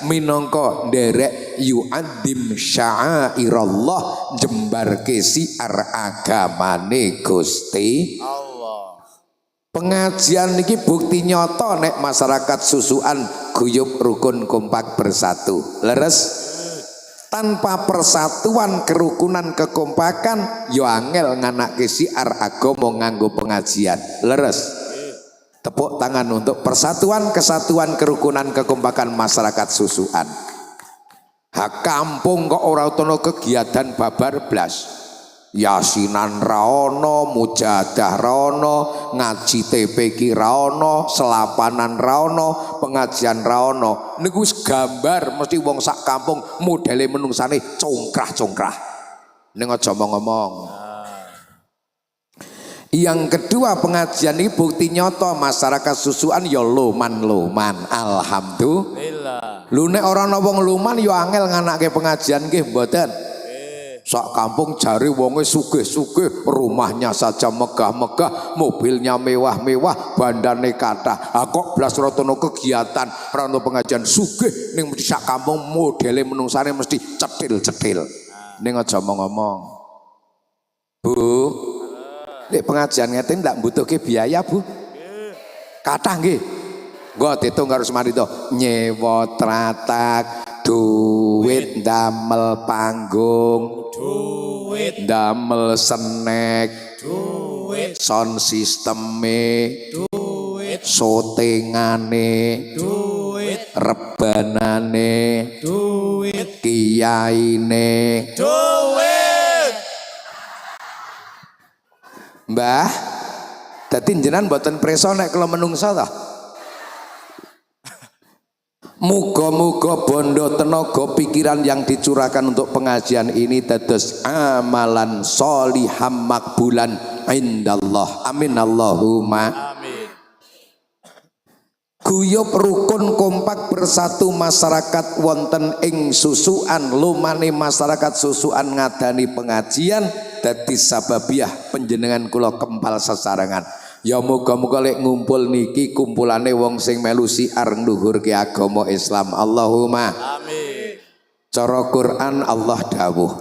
minangka nderek yu'addim sya'airallah jembarke siar agamane Gusti Allah. Pengajian niki bukti nyata nek masyarakat susukan guyub rukun kompak bersatu. Leres? Tanpa persatuan kerukunan kekompakan yo angel nganake siar agama nganggo pengajian. Leres? Tepuk tangan untuk persatuan, kesatuan, kerukunan, kekompakan masyarakat susukan. Hak kampung kok ora ono kegiatan babar blas. Yasinan raono, mujadah raono, ngaji TPQ raono, selapanan raono, pengajian raono. Niku wis gambar mesti wong sak kampung modele menungsane congkrah-congkrah. Ning aja ngomong. Yang kedua pengajian ini bukti nyata masyarakat susukan ya luman. Alhamdulillah. Lu nek ora ana wong luman ya angel nganake pengajian nggih mboten. Sak kampung jari wonge sugih-sugih, rumahnya saja megah-megah, mobilnya mewah-mewah, bandane kathah. Kok blas rotono kegiatan rano pengajian sugih ning sak kampung modele menungsane mesti cetil-cetil. Ning aja ngomong. Bu, nek pengajian ngeten ndak mbutuhke biaya, Bu? Kathah nggih. Nggo ditung harus mari to. Nyewa tratak, duit damel panggung, duit damel snack, duit sound sisteme, duit sotingane, duit rebanane, duit kiyaine, duit. Mbah, dadi jenengan mboten preso nek kula menungsa ta? Muga-muga bondo tenaga pikiran yang dicurahkan untuk pengajian ini dados amalan sholiham makbulan indallah. Amin Allahumma amin. Guyub rukun kompak bersatu masyarakat wonten ing susukan, lumane masyarakat susukan ngadani pengajian dadi sababiah panjenengan kula kempal sesarengan. Ya muga-muga lek ngumpul niki kumpulane wong sing melu siar ngluhurke agama Islam. Allahumma amin. Cara Quran Allah dawuh,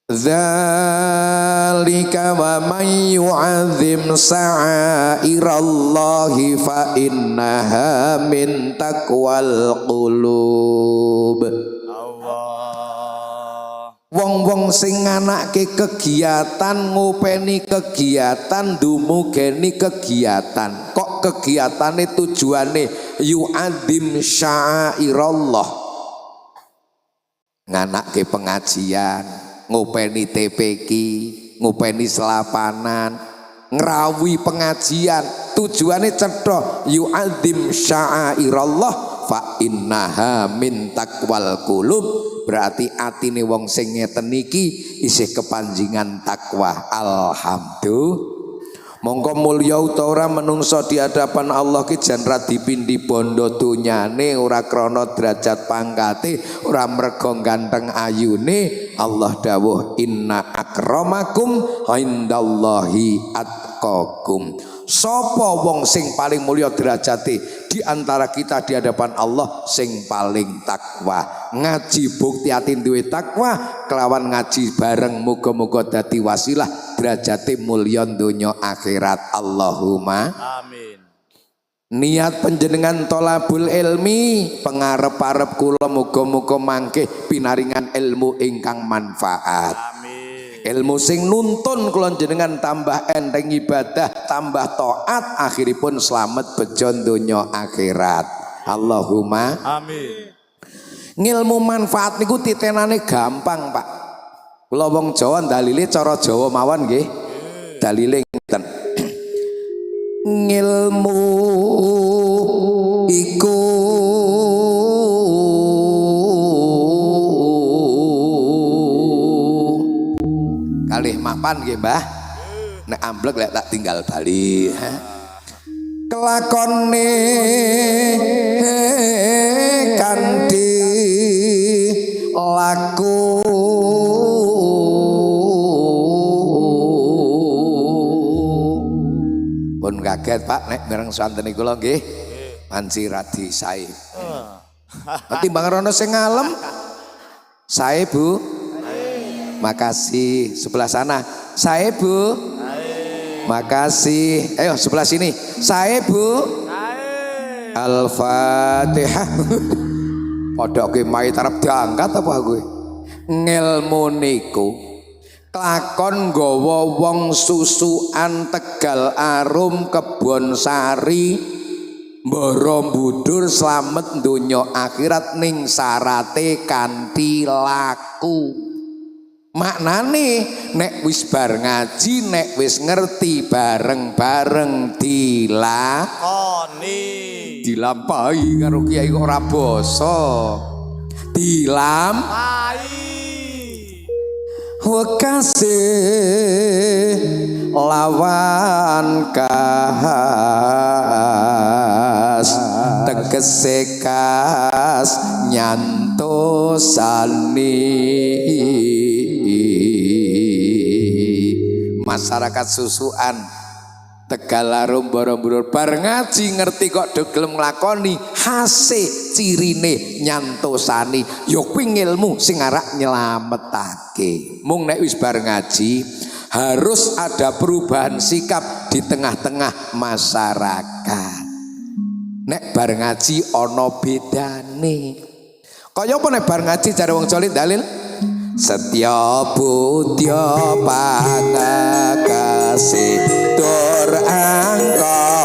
dzalika wa may yu'azzim sa'airallahi fa innaha min taqwal qulub. Wong-wong sing nganake kegiatan, ngopeni kegiatan, dumugeni kegiatan. Kok kegiatane tujuane yu'adzim sya'airallah. Nganake pengajian, ngopeni TPQ, ngopeni selapanan, ngerawi pengajian. Tujuane cetha yu'adzim sya'airallah fa innaha min taqwal qulub. Berarti atine wong sing ngeten iki isih kepanjingan takwa. Alhamdulillah. Mongko mulya utawa menungso di hadapan Allah ki jan ra dipindhi bondo donyane, ora krana derajat pangkate, ora mergo ganteng ayune. Allah dawuh inna akramakum indallahi atqakum. Sapa wong sing paling mulya derajate di antara kita di hadapan Allah? Sing paling takwa. Ngaji bukti ati duwe takwa, kelawan ngaji bareng muga-muga dadi wasilah derajate mulya donya akhirat. Allahumma amin. Niat panjenengan tolabul ilmi, pengarep-arep kula muga-muga mangke pinaringan ilmu ingkang manfaat. Ilmu sing nuntun kula jenengan tambah enteng ibadah, tambah taat, akhiripun slamet bejo donya akhirat. Allahumma amin. Ngilmu manfaat niku titenane gampang, Pak. Kula wong Jawa dalile cara Jawa mawon nggih. Dalile ngeten. Ngilmu iku kalih mapan nggih Mbah. Nek amblek lek tak tinggal bali. Kelakone kanthi laku pun kaget Pak nek mireng santeni kula nggih. Manci radi sae. Timbang rono sing ngalem. Saya Bu. Makasih. Sebelah sana. Saya Bu. Makasih. Ayo sebelah sini. Saya Bu. Al-Fatihah. Padha kowe mai tarep diangkat apa kowe? Ngilmu niku kelakon nggawa wong susukan Tegal Arum Kebon Sari Borobudur slamet donya akhirat ning sarate kanthi laku. Maknane nek wis bar ngaji, nek wis ngerti bareng-bareng dilampahi karo kiai kok ora basa. Dilampahi wekasih lawan kas tegese kas nyantosani. Masyarakat susuan Tegal Arum Borobudur bar ngaji ngerti kok do gelem nglakoni hase cirine nyantosani ya kuwi ngilmu sing arak nyelametake. Mung nek wis bar ngaji harus ada perubahan sikap di tengah-tengah masyarakat. Nek bar ngaji ana bedane. Kaya apa nek bar ngaji jare wong Jawa dalil Setya budya pangakasih tur angkara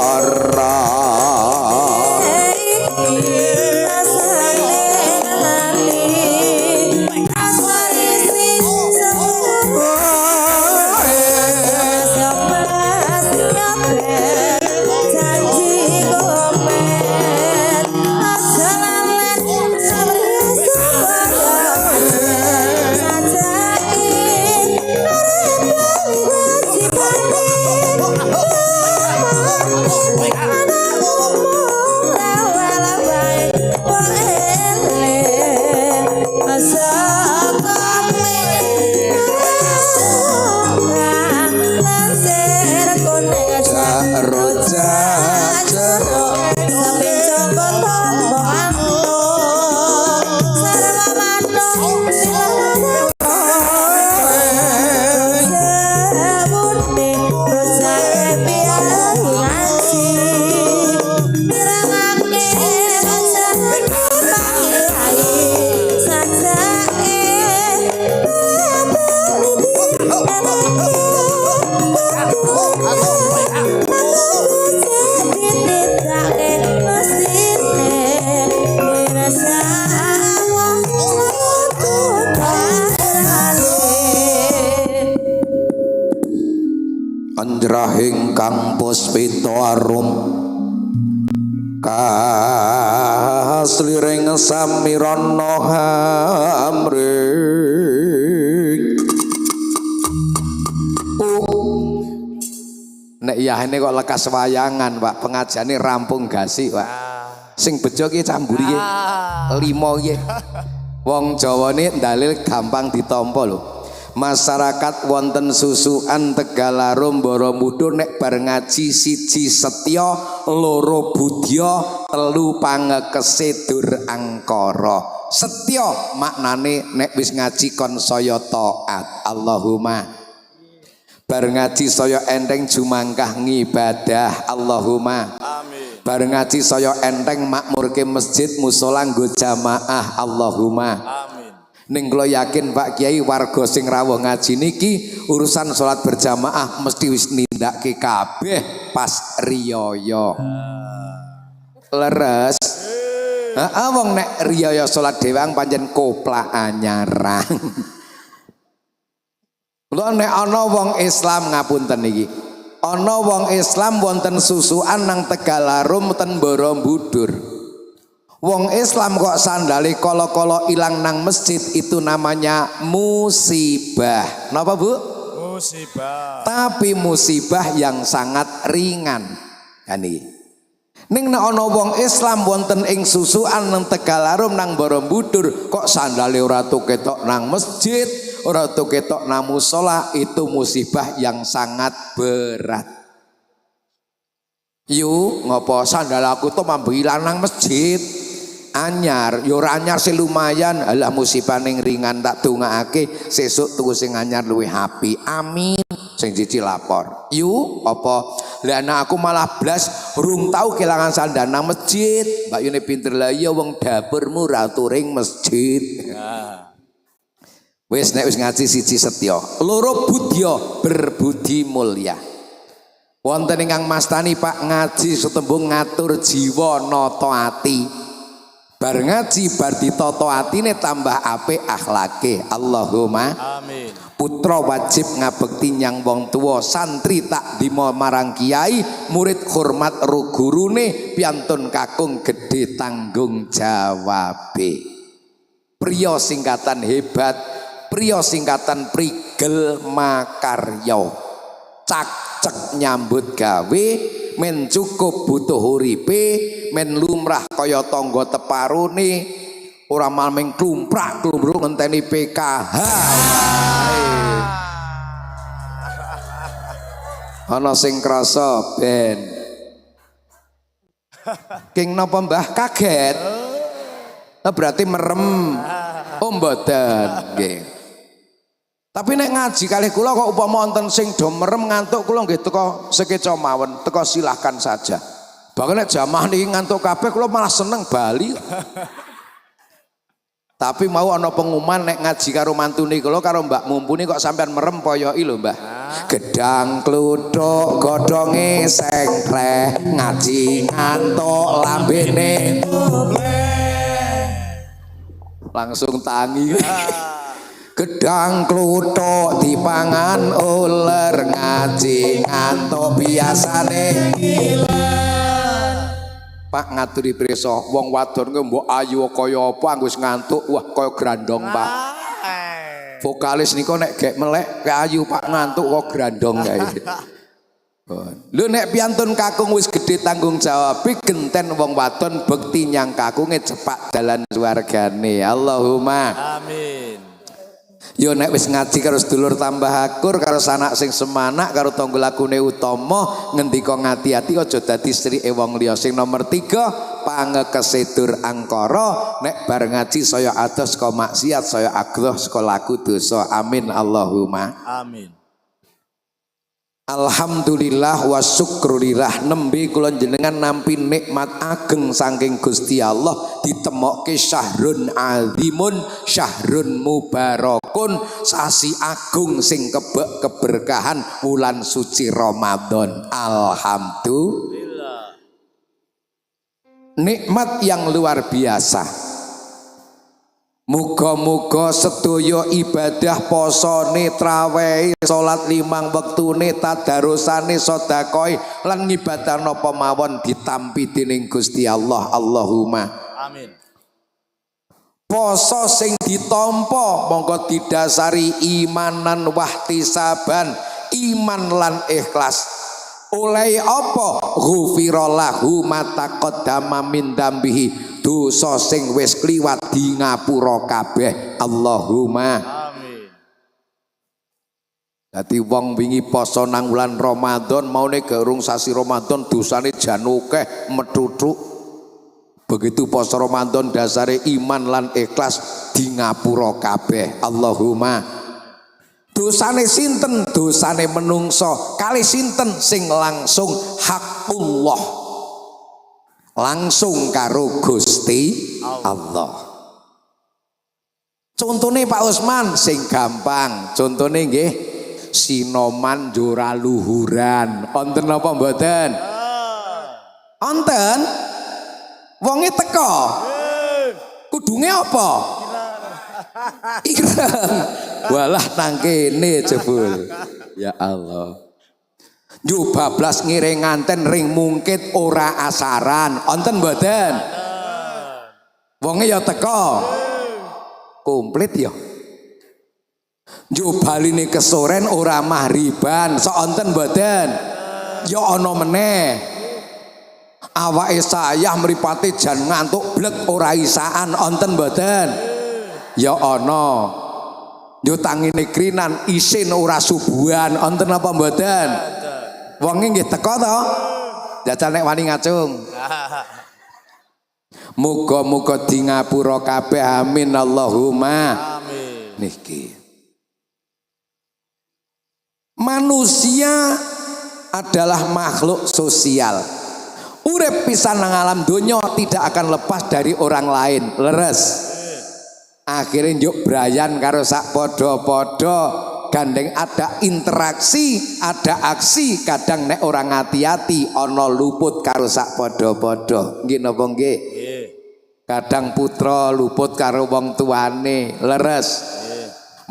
Anjrahing kang puspita arum kasliring samirana hamring. Nek iyahene kok lekas wayangan Pak, pengajiane rampung gasi Pak. Sing bejo ki camburi ki 5 ki. Wong Jawane dalil gampang ditampa lho. Masyarakat wonten susukan Tegal Arum Borobudur nek bar ngaji 1 setya 2 budya 3 pangekese dur angkara. Setya maknane nek wis ngaji kon saya taat. Allahumma bar ngaji saya enteng jumangkah ngibadah. Allahumma amin. Bar ngaji saya enteng makmurke masjid musala nggo jamaah. Allahumma amin. Ning kula yakin Pak Kiai warga sing rawuh ngaji niki urusan salat berjamaah mesti wis nindakake kabeh pas riyaya. Leres. Heeh wong nek riyaya salat dewang pancen koplak anyarang. Lha nek ana wong Islam ngapunten iki. Ana wong Islam wonten susukan nang Tegal Arum ten Borobudur. Wong Islam kok sandali kolo-kolo ilang nang masjid itu namanya musibah. Napa Bu? Musibah. Tapi musibah yang sangat ringan. Ini. Ning nek ana wong Islam wonten ing susukan nang Tegal Arum nang Borobudur kok sandali ora ketok nang masjid, ora ketok nang musala, itu musibah yang sangat berat. Yu ngopo sandal aku tuh mambu ilang nang masjid. anyar, yo ora anyar sing lumayan, alah musibah ning ringan tak dongakake sesuk tuku sing anyar luwih apik. Amin. Sing cici lapor. Yu apa? Lah anak aku malah blas rung tau kelangan sandan nang masjid. Mbak Yune pinter lah ya wong dapurmu ra turing masjid. Wis nek wis ngaji siji setya, loro budya berbudi mulya. Wonten ingkang mastani Pak ngaji setembung ngatur jiwa nata ati. Bar ngaji bar ditata atine tambah apik akhlake. Allahumma amin. Putra wajib ngabekti nyang wong tuwa, santri tak dimo marang kiai, murid hormat ro gurune, piantun kakung gedhe tanggung jawabe. Priya singkatan hebat, priya singkatan prigel makarya, cak nyambut gawe, men cukup butuh uripe, men lumrah kaya tangga teparune, ora maling klumprak klumbruk ngenteni PKH. Ana sing krasa ben. King napa Mbah kaget? Berarti merem. Oh mboten nggih. Tapi nek ngaji kalih kula kok upama wonten sing do merem ngantuk kula nggih teka sekeca mawon, teka silahkan saja. Bahkan nek jamaah niki ngantuk kabeh kula malah seneng bali. Tapi mau ana pengumuman nek ngaji karo mantune kula karo Mbak Mumpuni kok sampean merem poyoki lho Mbah. Gedang kluthuk godhonge sengkleh ngaji ngantuk lambene langsung tangi. Gedang kluthuk dipangan uler ngaji ngantuk biasane Pak ngaturi pirsa wong wadon ku mbok ayu kaya apa anggus ngantuk wah kaya grandong Pak. Vokalis niku nek gek melek ayu Pak ngantuk kok grandong kae. Lho nek piantun kakung wis gedhe tanggung jawab genten wong wadon bekti nyang kakunge cepak dalan swargane. Allahumma amin. Yo nek wis ngaji karo sedulur tambah akur, karo sanak sing semanak, karo tangga lakune utama, ngendika ngati-ati aja dadi strike wong liya. Sing nomor 3 pangekesedur angkara, nek bar ngaji saya adoh saka maksiat, saya adoh saka laku dosa. Amin Allahumma amin. Alhamdulillah wa syukrulillah, nembe kula jenengan nampi nikmat ageng saking Gusti Allah, ditemokke syahrun azimun, syahrun mubarakun, sasi agung sing kebek keberkahan wulan suci Ramadan. Alhamdulillah. Nikmat yang luar biasa. Muga-muga sedaya ibadah posone, trawehe, salat 5 wektune, tadarusane, sedekah lan ibadah napa mawon ditampi dening Gusti Allah. Allahumma amin. Poso sing ditampa monggo didasari imanan wahtisaban, iman lan ikhlas. Oleh apa? Ghufirallahu mataqaddama min dambihi, dosa sing wis kliwat di ngapura kabeh. Allahumma amin. Dadi wong wingi poso nang wulan Ramadan, maune gerung sasi Ramadan dosane jan akeh methuthuk. Begitu poso Ramadan dasare iman lan ikhlas di ngapura kabeh. Allahumma. Dosane sinten? Dosane menungso kali sinten sing langsung hakullah, langsung karo Gusti Allah. Contone Pak Usman sing gampang, contone nggih sinoman jora luhuran. Wonten napa mboten? Wonten. Wonge teko. Kudunge apa? Ireng. Walah nang kene jebul. Ya Allah. Yo bablas ngiring nganten ring mungkit ora asaran. Wonten mboten? Wonge ya teko. Komplit ya. Yo baline kesoren ora mahriban. Sok wonten mboten? Ya ana meneh. Awake sayah mripate jan ngantuk blek ora isaan. Wonten mboten? Ya ana. Yo tangine krinan isin ora subuhan. Wonten apa mboten? Wonge nggih teko to? Jajal nek wani ngacung. Muga-muga di ngapura kabeh amin Allahumma Amin. niki. Manusia adalah makhluk sosial. Urip pisan nang alam donya tidak akan lepas dari orang lain. Leres. Akhirnya njuk brayan karo sak padha-padha, gandeng ada interaksi, ada aksi. Kadang nek orang hati-hati ana luput karo sak padha-padha. Nggih napa nggih? Kadang putra luput karo wong tuane. Leres.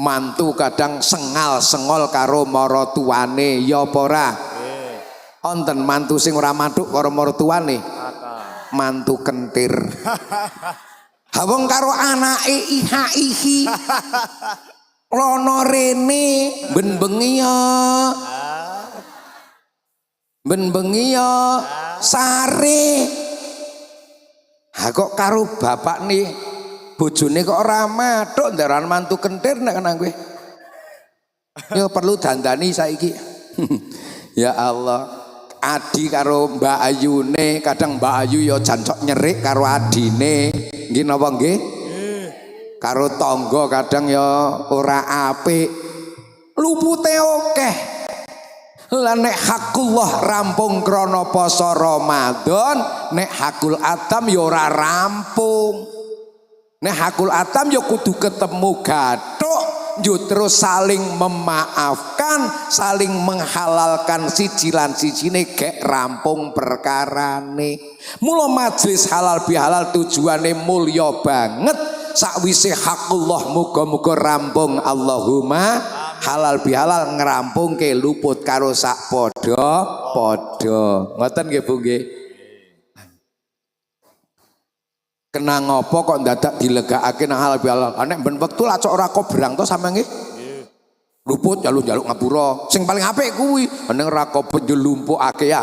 Mantu kadang sengal-sengol karo maratuwane, ya apa ora? Onten mantu sing ora mantuk karo maratuwane. Mantu kentir. Ha wong karo anake iha-ihi. Rono rene ben bengi ya. Ben bengi ya sare. Ha kok karo bapak nih bojone kok ora mathuk ndaran mantu kentir nek kena kowe. Ya perlu dandani saiki. Ya Allah. Adi karo Mbak Ayune, kadang Mbak Ayu ya jancok nyerik karo adine. Nggih napa nggih? Karo tangga kadang ya ora apik. Lupute akeh. Lah nek hakullah rampung krana poso Ramadan, nek hakul Adam ya ora rampung. Nek hakul atam ya kudu ketemu gathuk, yo terus saling memaafkan, saling menghalalkan siji lan sijine gek rampung perkarane. Mula majelis halal bihalal tujuane mulya banget. Sakwise hakullah muga-muga rampung Allahumma halal bihalal ngerampungke luput karo sak padha-padha. Ngoten nggih Bu nggih. Kena ngopo kok dadak dilegakake nang halal bihalal. Nek ben wektu lak ora kobrang to sampe nggih. Luput jaluk ngapura. Sing paling apik kuwi ning ora kobet lumpukake ya.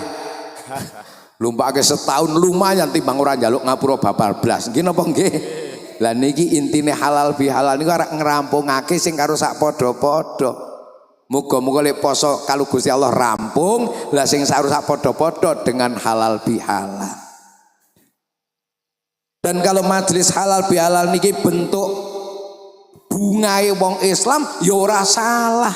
Lumpukake setahun lumayan timbang ora njaluk ngapura babal blas. Nggih napa nggih? Lah niki intine halal bihalal niku arek ngrampungake sing karo sak padha-padha. Muga-muga lek poso kalau Gusti Allah rampung, lah sing sak padha-padha dengan halal bihalal. Dan kalau majelis halal bihalal niki bentuk bungae wong Islam ya ora salah.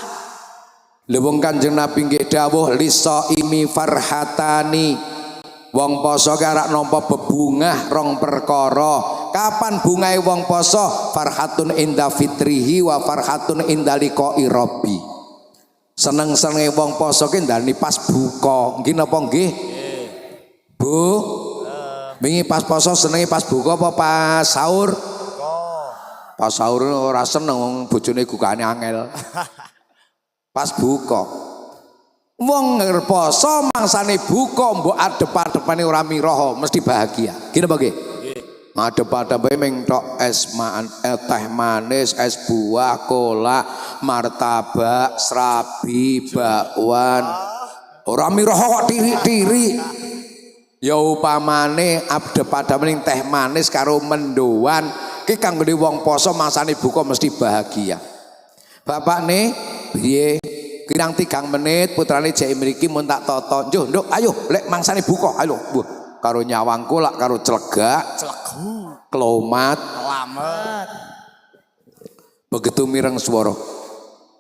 Lha wong Kanjeng Nabi nggih dawuh lisaimi farhatani. Wong poso ki arek nampa bebungah rong perkara. Kapan bungae wong poso? Farhatun inda fitrihi wa farhatun inda liqa'i rabbi. Seneng-senenge wong poso ki ndani pas buka. Nggih napa nggih? Bu wingi pas poso senenge pas buka apa pas sahur? Pas sahur ora seneng wong bojone gugane angel. Pas buka. Wong poso mangsane buka mbok adep-adepane ora miroho mesti bahagia. Gini apa nggih? Adep-adepe ming tok teh manis, es buah, kolak, martabak, srabi, bakwan. Ora miroho kok tiri-tiri. Ya upamane adep-adep teh manis karo mendoan ki kanggo wong poso mangsane buka mesti bahagia. Bapak nih piye kirang 3 menit putrane jek mriki mun tak toto. Njuh, nduk ayo lek mangsane buka ayo. Buh, karo nyawang kolak karo clegak, clegu, klomat, lamet. Begitu mireng swara.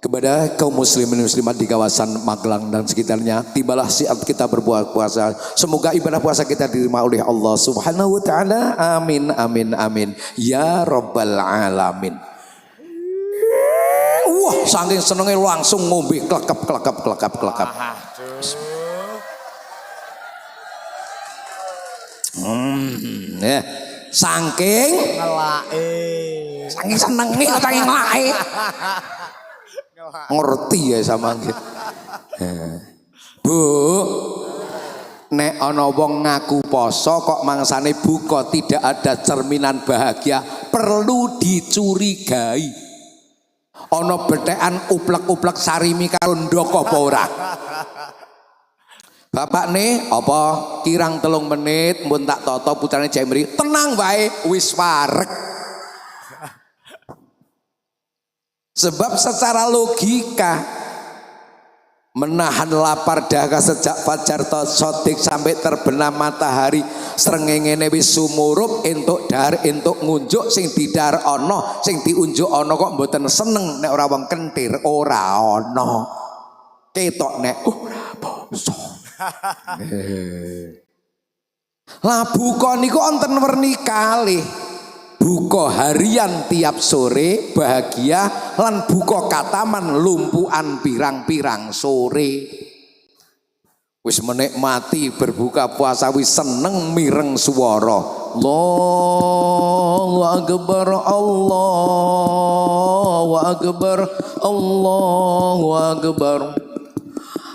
Kepada kaum muslimin muslimat di kawasan Magelang dan sekitarnya, tibalah saat kita berbuat puasa. Semoga ibadah puasa kita diterima oleh Allah Subhanahu wa taala. Amin amin amin ya rabbal alamin. Wah, saking senenge langsung ngombe klekep. Ya, saking ngelake. Saking senenge kok saking ngelake. Ngerti ya sama gitu. Bu, nek ana wong ngaku poso kok mangsane buka tidak ada cerminan bahagia, perlu dicurigai. Ana bethekan uplek-uplek sarimi karo ndoko apa ora? Bapak nih apa kirang 3 menit mun tak toto putrane jek mriki tenang wae wis wareg. Sebab secara logika menahan lapar dahaga sejak fajar sodik sampai terbenam matahari. Srengenge wis sumurup entuk dahar entuk ngunjuk, sing didahar ana sing diunjuk ana kok mboten seneng nek ora wong kentir ora ana. Ketok nek ora poso. Lah buka niku wonten werni kalih. Buka harian tiap sore bahagia, lan buka kataman lumpuhan pirang-pirang sore. Wis menikmati berbuka puasa, wis seneng mireng swara Allahu akbar, Allahu akbar, Allahu akbar.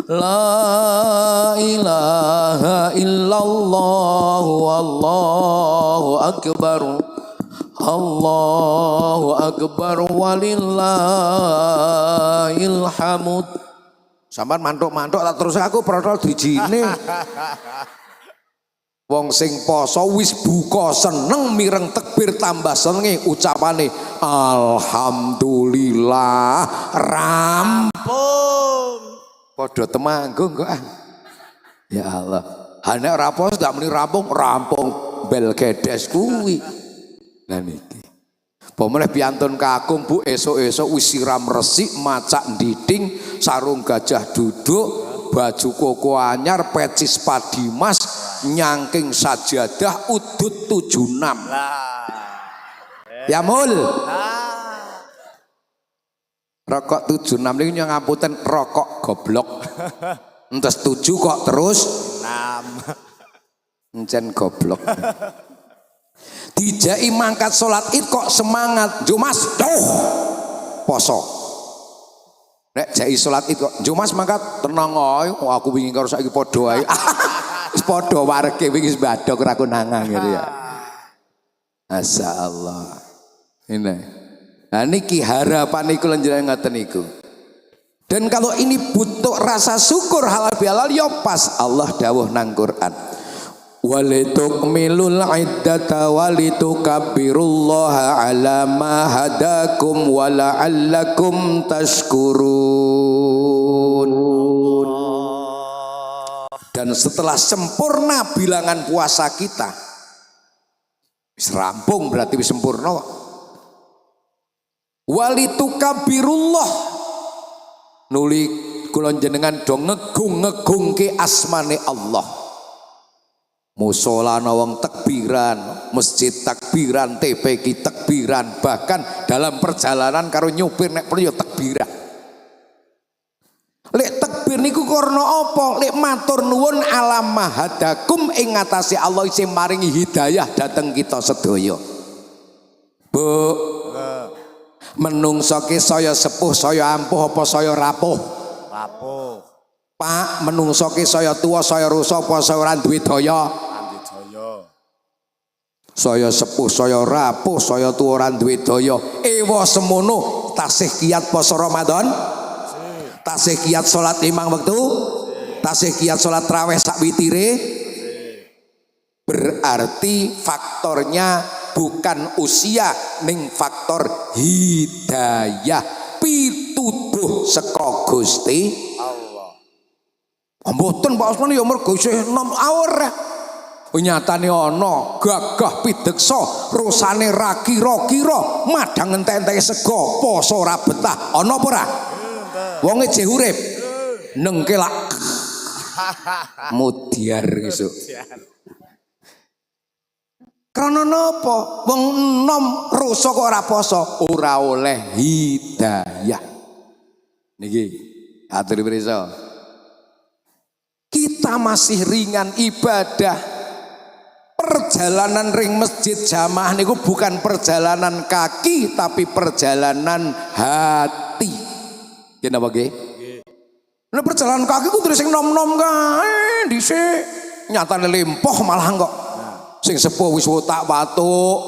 La ilaha illallah wallahu akbar. Allahu akbar walillahil hamd. Sampeyan mantuk-mantuk tak terus aku protol dijine. Wong sing poso wis buka seneng mireng tekbir tambah senenge ucapane alhamdulillah rampung. Padha temanggung kok. Ya Allah. Hane ora poso ndak muni rampung, rampung bel gedes kuwi. Lah niki. Pomene piantun kakung Bu esuk-esuk wis siram resik, macak ndiding, sarung gajah duduk, baju koko anyar, pecis padimas, nyangking sajadah udut 76. Ya mul. Rokok 76 niku nyang ngapunten rokok goblok. Entes 7 kok terus 6. Encen goblok. Dijai mangkat sholat id kok semangat Jumas tuh poso. Nek jai sholat id kok Jumas mangkat tenang ae, aku wingi karo saiki padha ae. Wis padha warege wingi wis badhok ora konangan gitu ya. Masyaallah. Ini. Nah niki harapan iku lanjenengan ngoten niku. Dan kalau ini butuh rasa syukur halal bihalal ya pas Allah dawuh nang Quran. Walitukmilul iddata walitukabbirullaha ala ma hadakum wa la'allakum tashkurun. Dan setelah sempurna bilangan puasa kita wis rampung berarti wis sempurna. Walitukabbirullah nuli kula jenengan do ngegung-ngegungke asmane Allah. Musola nawang takbiran, masjid takbiran, TPQ takbiran, bahkan dalam perjalanan karo nyupir nek perlu takbiran. Lek takbir niku karena apa? Lek matur nuwun alam mahadakum ing ngatasé Allah sing maringi hidayah dateng kita sedaya. Bu, menungso ki saya sepuh, saya ampuh apa saya rapuh? Rapuh. Pak, menungso ki saya tua, saya rusak apa saya ora duwe daya? Saya sepuh, saya rapuh, saya tua ora duwe daya. Ewa semono tasih kiat poso Ramadan? Tasih kiat salat 5 wektu? Tasih kiat salat tarawih sak witire? Berarti faktornya bukan usia ning faktor hidayah pituduh saka Gusti Allah. Mboten Pak Osman ya mergo isih nom awur. Nyatane ana gagah pideksa rusane ra kira-kira madang entek-entek sego poso ora betah ana apa ora? Wonge jeh urip nengkelak mudiar esuk. Karena napa? Wong enom rusak kok ora poso, ora oleh hidayah. Niki atur pirsa. Kita masih ringan ibadah. Perjalanan ring masjid jamaah niku bukan perjalanan kaki tapi perjalanan hati. Kenapa nggih? Nek perjalanan kaki ku terus sing nom-nom kae dhisik, nyatane lempoh malah kok. Sing sepuh wis wotak watuk,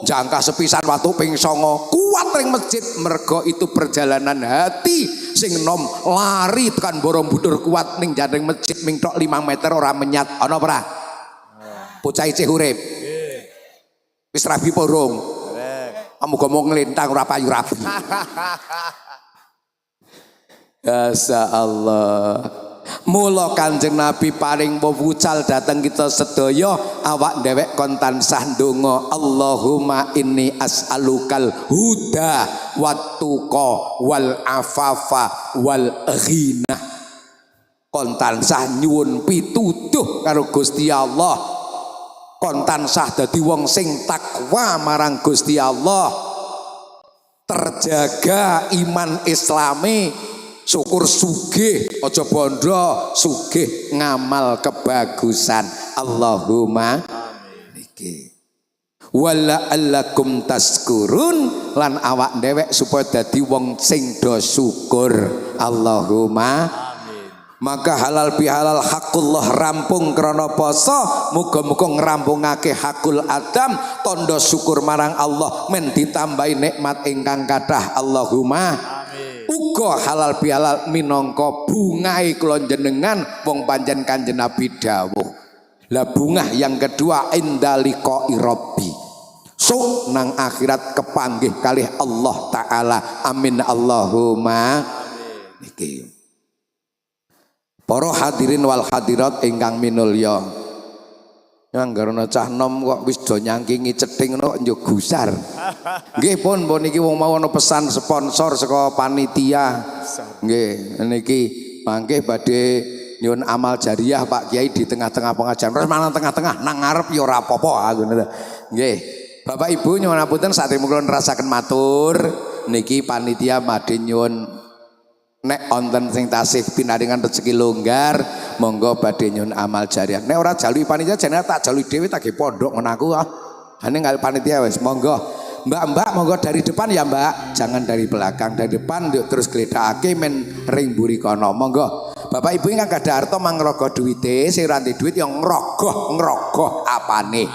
jangka sepisan watuk ping 9. Kuat ring masjid mergo itu perjalanan hati. Sing nom lari tekan Borobudur kuat ning jandeng masjid ming tok 5 meter ora menyat. Ana ora? Bocah isih urip. Wis rabi porong. Muga mau nglintang ora payu rabi. Masya Allah. Mula Kanjeng Nabi paring wucal dateng kita sedaya awak dhewek kon tansah ndonga Allahumma inni as'alukal huda wat tuqa wal afafa wal ghina. Kon tansah nyuwun pituduh karo Gusti Allah, kon tansah dadi wong sing takwa marang Gusti Allah, terjaga iman Islami, syukur sugih aja bondo, sugih ngamal kebagusan. Allahumma niki wala allakum taskurun, lan awak dhewek supaya dadi wong sing do syukur. Allahumma. Maka halal bihalal hakullah rampung krana poso, muga-muga ngrampungake hakul adam, tondo syukur marang Allah men ditambahi nikmat ingkang kathah. Allahumma. Uga halal bihalal minangka bungahe kula jenengan wong pancen Kanjeng Nabi dawuh. Lah bungah yang kedua indaliqai rabbi. So nang akhirat kepanggih kalih Allah taala. Amin Allahumma. Niki. Para hadirin wal hadirat ingkang minulya. Anggarana cah nom kok wis do nyangkingi cething kok njuk gusar. Nggih pun niki wong mau ana pesan sponsor saka panitia. Nggih niki mangke badhe nyuwun amal jariah Pak Kiai di tengah-tengah pengajian. Terus mana tengah-tengah nang ngarep ya ora apa-apa aku ngono. Nggih. Bapak Ibu nyuwun apunten satemene kula nerasaken matur niki panitia badhe nyuwun nek onten sing tasih pinaringan rezeki longgar monggo badhe nyuwun amal jariah. Nek ora jaluki panitia jenenge tak jaluki dhewe tak ge pondok ngono aku ah. Ane ngal panitia wis monggo. Mbak-mbak monggo dari depan ya Mbak, jangan dari belakang, dari depan yuk terus gledhakake men ring mburi kono. Monggo. Bapak Ibu ingkang gadah harta mangrogo duwite, sing ora duit yang ngrogoh apane.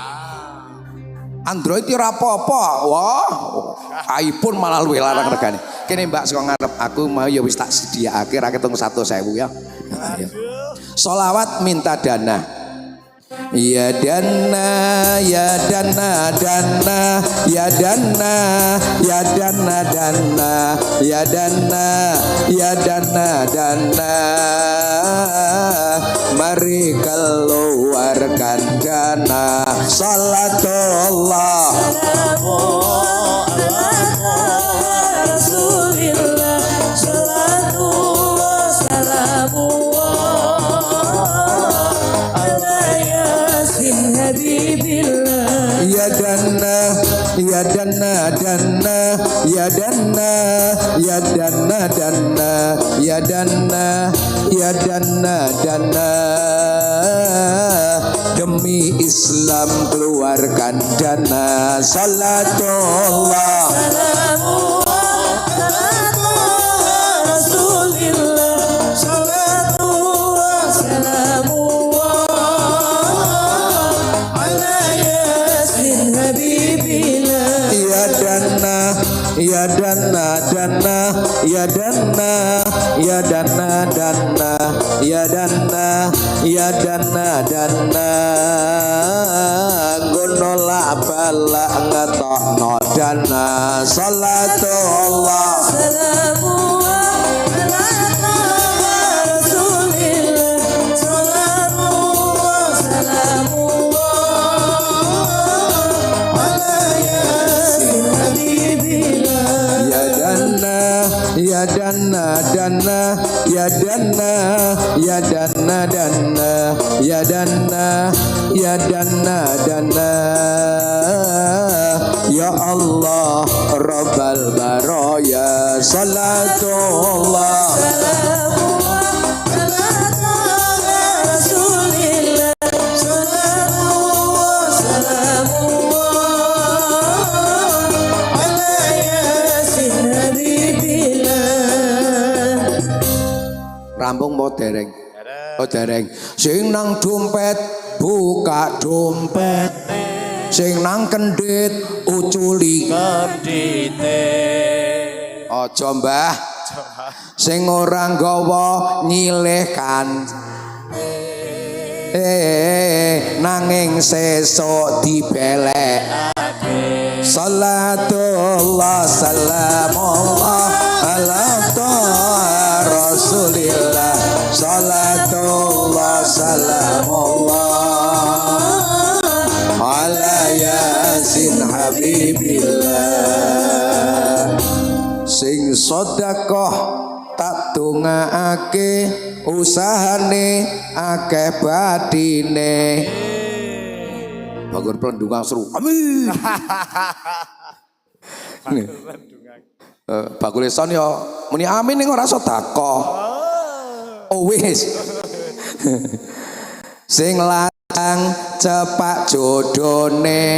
Android ya ora apa-apa. Wah, iPhone malah luwih larang regane. Kene Mbak saka ngarep aku mau ya wis tak sediakake ra ketung 100.000 ya. Sholawat minta dana. Ya dana, ya dana, dana, ya dana, ya dana, dana, ya dana, ya dana, dana. Mari keluarkan dana. Salatullah. Rasulillah. Salatullah. Ya dana, ya dana, dana, ya dana, ya dana, dana, ya dana, ya dana, dana. Demi Islam keluarkan dana. Salatullah. Rasulillah. Salatullah. Ya dana, ya dana, dana, ya dana, ya dana, dana, ya dana, ya dana, dana. Gonola bala ngetokno dana. Salatullah. Ya dana, dana, ya dana, ya dana, dana, ya dana, ya dana, dana. Ya Allah Rabbal baraya. Salatullah. Rampung mau dereng. Oh dereng. Sing nang dompet buka dompet. Sing nang kendit uculi kendite. Aja Mbah. Sing ora nggawa nyilehkan. Nanging sesuk dibelekake. Salatullah salamullah ala billah. Sing sedekah tak dongaake usahane akeh badine. Bangun pelendungan seru. Amin. Bakul son ya muni amin ning ora sedekah. Oh wis. Sing lanang cepak jodone,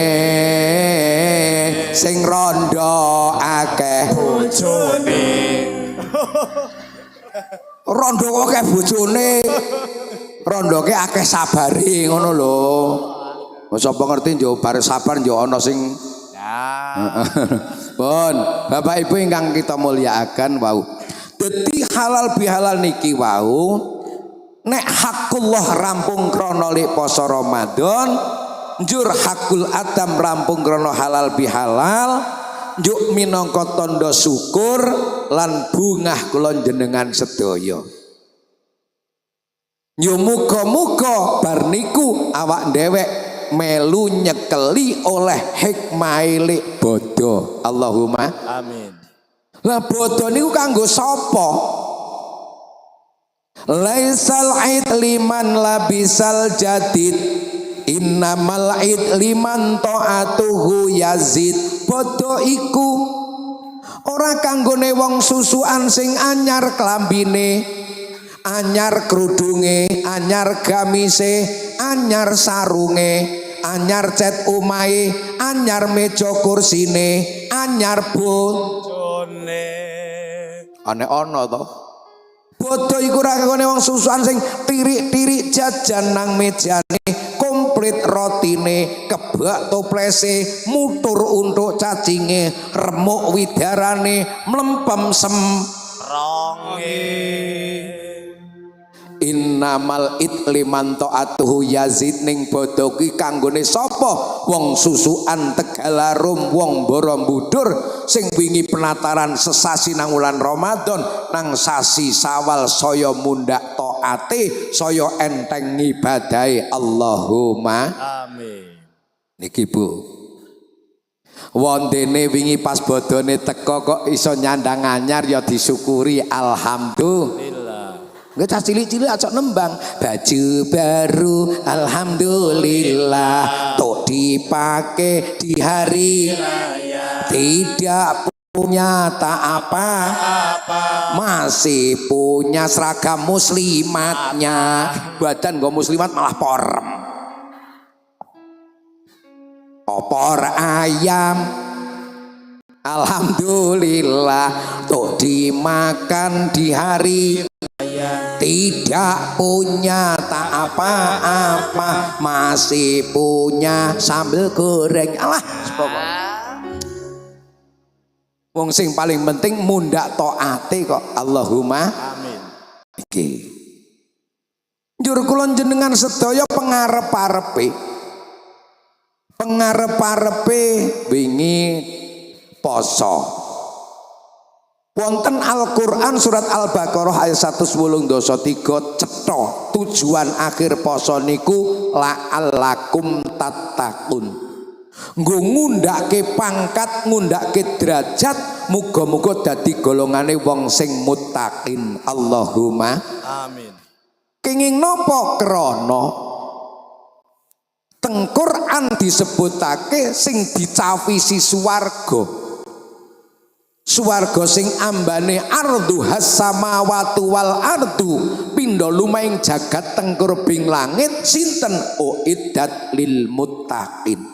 sing rondo akeh bojone. Rondo akeh bojone. Rondoke akeh sabare ngono lho. Sapa ngerti yo bar sabar yo ana sing ya. Pun Bapak Ibu ingkang kita mulyakaken wau. Dadi halal bihalal niki wau nek hakullah rampung krana lik poso Ramadan, njur hakul adam rampung krana halal bihalal, njuk minangka tanda syukur lan bungah kula jenengan sedaya. Yo muga-muga bar niku awak dhewek melu nyekeli oleh hikmah lik bodho. Allahumma amin. Lah bodho niku kanggo sapa? Laisal aid liman labisal jadid, innamal aid liman ta'atuhu yazid. Bodho iku ora kanggone wong susukan sing anyar klambine, anyar kerudunge, anyar gamise, anyar sarunge, anyar cet omahe, anyar meja kursine, anyar bojone. Ane ana to. Bodho iku ora kanggo wong susukan sing tirik-tirik jajan nang mejane, komplit rotine, kebak toplese, mutur untuk cacinge, remuk widarane, mlempem semronge. Innamal itliman ta'atuhu yazid ning bodho ki kanggone sapa? Wong susukan Tegalarum, wong Borobudur sing wingi penataran sesasi nang wulan Ramadan, nang sasi Sawal saya mundhak taate, saya enteng ngibadahe. Allahumma amin. Niki Bu, wondene wingi pas bodhone teko kok iso nyandang anyar ya disyukuri. Alhamdulillah. Nggak cah cilik-cilik acok nembang baju baru alhamdulillah tok dipakai di hari raya, tidak punya tak apa-apa, masih punya seragam muslimatnya, badan gak muslimat malah porem, opor ayam alhamdulillah tok dimakan di hari tidak punya tak apa-apa, masih punya sambal goreng. Alah wong sing paling penting mundhak taate kok. Allahumma amin. Iki njur kula jenengan sedaya pengarep-arepe wingi poso. Wonten Al-Quran surat Al-Baqarah ayat 183 cetha tujuan akhir poso niku la'allakum tattaqun, nggo ngundhake pangkat, ngundhake derajat, muga-muga dadi golongane wong sing muttaqin. Allahumma amin. Kenging napa? Krana teng Quran disebutake sing dicawisi swarga. Swarga sing ambane ardu has-samawati wal ardu, pindha lumahing jagat tengkurbing langit, sinten? Uiddat lil muttaqin.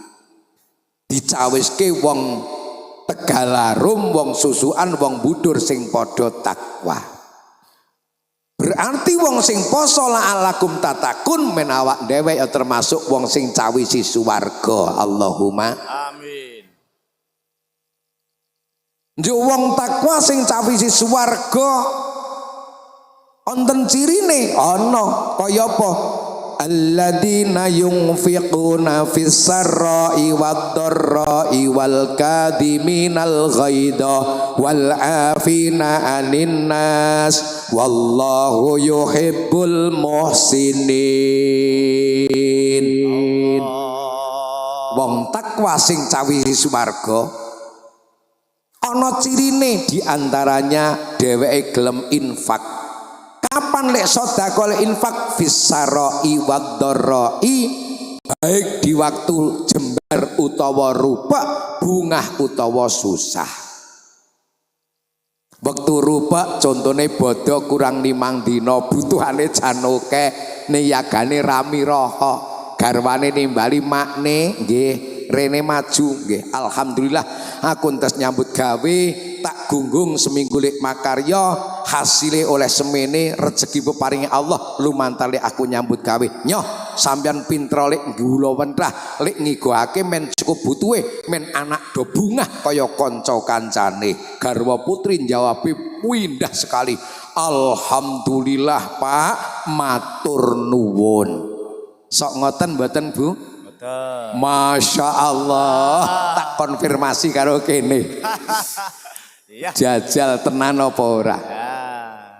Dicawiske wong Tegalarum, wong susukan, wong budur sing padha takwa. Berarti wong sing poso la'alakum tatakun menawak dhewek ya termasuk wong sing cawisi swarga. Allahumma amin. Njuk wong takwa sing cawisi swarga wonten cirine ana kaya apa? Alladzina yunfiquna fis sarra'i wad dharra'i wal kadhiminal ghaidha wal 'afina 'anin nas wallahu yuhibbul muhsinin. Wong takwa takwa sing cawisi swarga ana cirine diantaranya dheweke gelem infak. Kapan lek sedekah lek infak fisaroi wadharai, baik di waktu jembar utawa rupa, bungah utawa susah. Waktu rupa contone bodo kurang 5 dina butuhane jan akeh niyagane rami raha garwane nimbali makne nggih rene maju nggih. Alhamdulillah aku entes nyambut gawe tak gunggung seminggu lek makarya hasile oleh semene rezeki peparingi Allah lumantar lek aku nyambut gawe nyoh sampean pinter lek gula wentrah lek ngigoake men cukup butuhe men anak do bungah kaya kanca kancane. Garwa putri jawabe indah sekali. Alhamdulillah Pak, matur nuwun. Sok ngoten mboten Bu? Masya Allah, tak konfirmasi karo kene. Jajal tenan apa ora?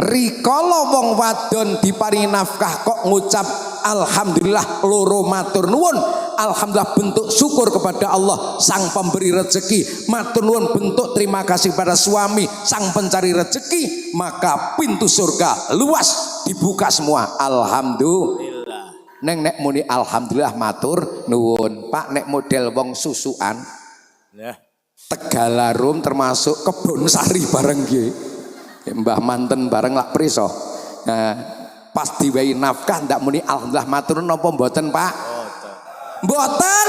Rikala wong wadon diparingi nafkah kok ngucap alhamdulillah loro matur nuwun. Alhamdulillah bentuk syukur kepada Allah sang pemberi rezeki, matur nuwun bentuk terima kasih pada suami sang pencari rezeki, maka pintu surga luas dibuka semua. Alhamdulillah. Neng nek muni alhamdulillah matur nuwun. Pak nek model wong susuan Tegalarum termasuk Kebon Sari bareng nggih. Mbah manten bareng lak priso. Nah, pas diwehi nafkah ndak muni alhamdulillah matur napa mboten Pak? Mboten.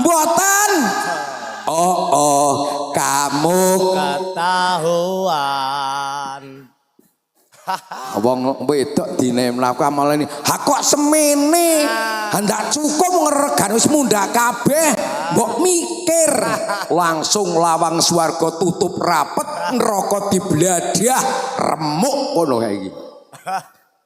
Mboten. Oh, kamu ketahuan. Wong wedok dine nafkah malah ini ha kok semene hendak cukup ngeregan wis mundhak kabeh mbok mikir langsung lawang swarga tutup rapet neraka dibladah remuk ngono kae iki.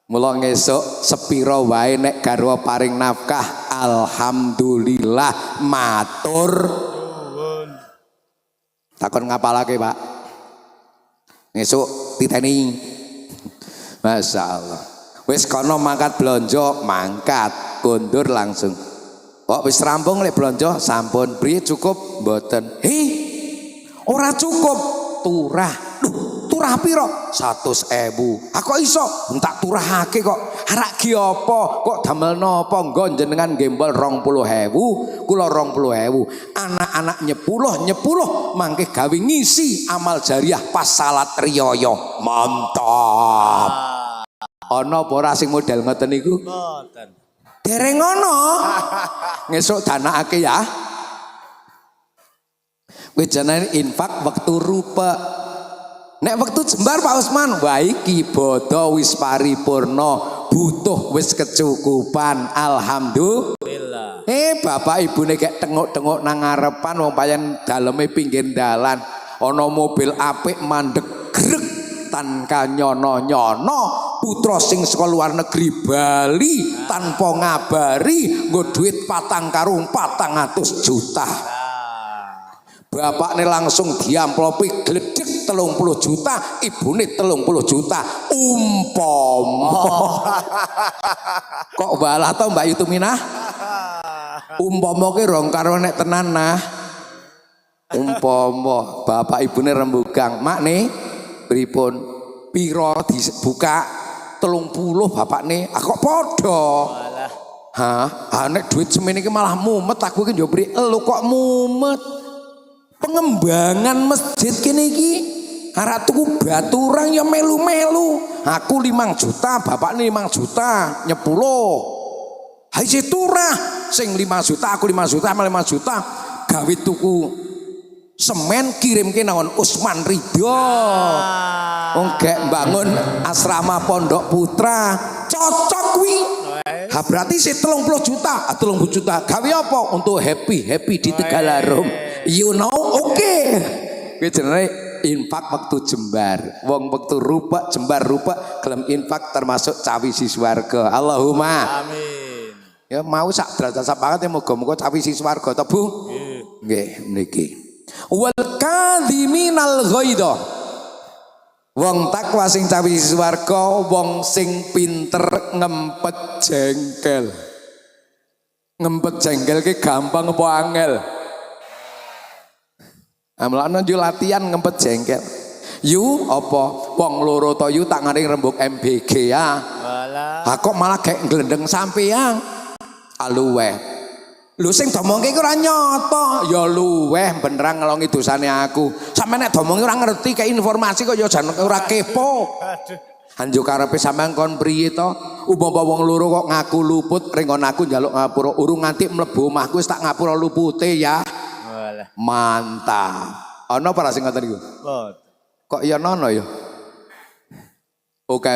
Mula ngesuk sepira wae nek garwa paring nafkah alhamdulillah matur nuwun. Takon ngapalake Pak? Ngesuk titeni. Masya Allah. Wis kono mangkat blonjo mangkat kondur langsung. Kok wis rampung lek blonjo sampun priye cukup mboten. Ora cukup turah. Duh, turah piro? 100.000. Aku iso entak turahake kok. Arak ki apa? Kok damel napa nggo jenengan gembol 20.000, kula 20.000. Anak-anak nyepuluh mangke gawe ngisi amal jariah pas salat riyaya. Mantap. Ana apa ora sing model ngoten niku? Mboten. Dereng ana. Ngesuk danakake ya. Kowe jenenge infak waktu rupa. Nek waktu jembar Pak Usman, wah iki bodo wis paripurna, butuh wis kecukupan. Alhamdulillah. Bapak ibune gek tengok-tengok nang ngarepan wong payen daleme pinggir dalan. Ana mobil apik mandeg greg tanpa nyono-nyono, putra sing saka luar negeri Bali tanpa ngabari nggo duit 4 karung 400 juta. Bapakne langsung diamplopi gledek 30 juta, ibune 30 juta. Umpama kok balah to Mbak Yutuminah? Umpama ki rong karo nek tenan nah. Umpama bapak ibune rembugang, makne pripun piro dibuka 30 bapakne kok padha. Nek duit semene iki malah mumet aku iki yo bri elu kok mumet. Pengembangan masjid kene iki arep tuku baturang ya melu-melu. Aku 5 juta, bapakne 5 juta, nyepuluh. Ha isi turah sing 5 juta, aku 5 juta, 5 juta gawe tuku semen kirimke nang Usman Ridho. Wong gek bangun asrama Pondok Putra. Cocok kuwi. Ha berarti sih 30 juta, 30 juta. Gawe apa? Untuk happy di Tegalarum. You know, oke. Kuwi jenenge infak waktu jembar. Wong waktu rupa jembar rupa gelem infak termasuk cawisi swarga. Allahumma amin. Ya mau sak derajat banget ya muga-muga cawisi swarga to Bu. Nggih niki. Wal kadhiminal ghaidha. Wong takwa sing cawisi swarga wong sing pinter ngempet jengkel. Ngempet jengkel ki gampang apa angel? Amlane yo latihan ngempet jengkel. Yu apa wong loro to yu tak ngaring rembug MBG ya. Walah. Ha kok malah gek glendeng sampean. Luweh. Lho sing domongke iki ora nyata, ya luweh benerang ngelongi dosane aku. Sampe nek domongi ora ngerti kayak informasi kok ya jan ora kepo. Anjo karepe sampean kon priye to? Umpama wong loro kok ngaku luput ring aku njaluk ngapura urung nganti mlebu omahku wis tak ngapura lupute ya. Walah. Mantap. Ana apa sing ngoten iku? Kok ya nono ya? Oke.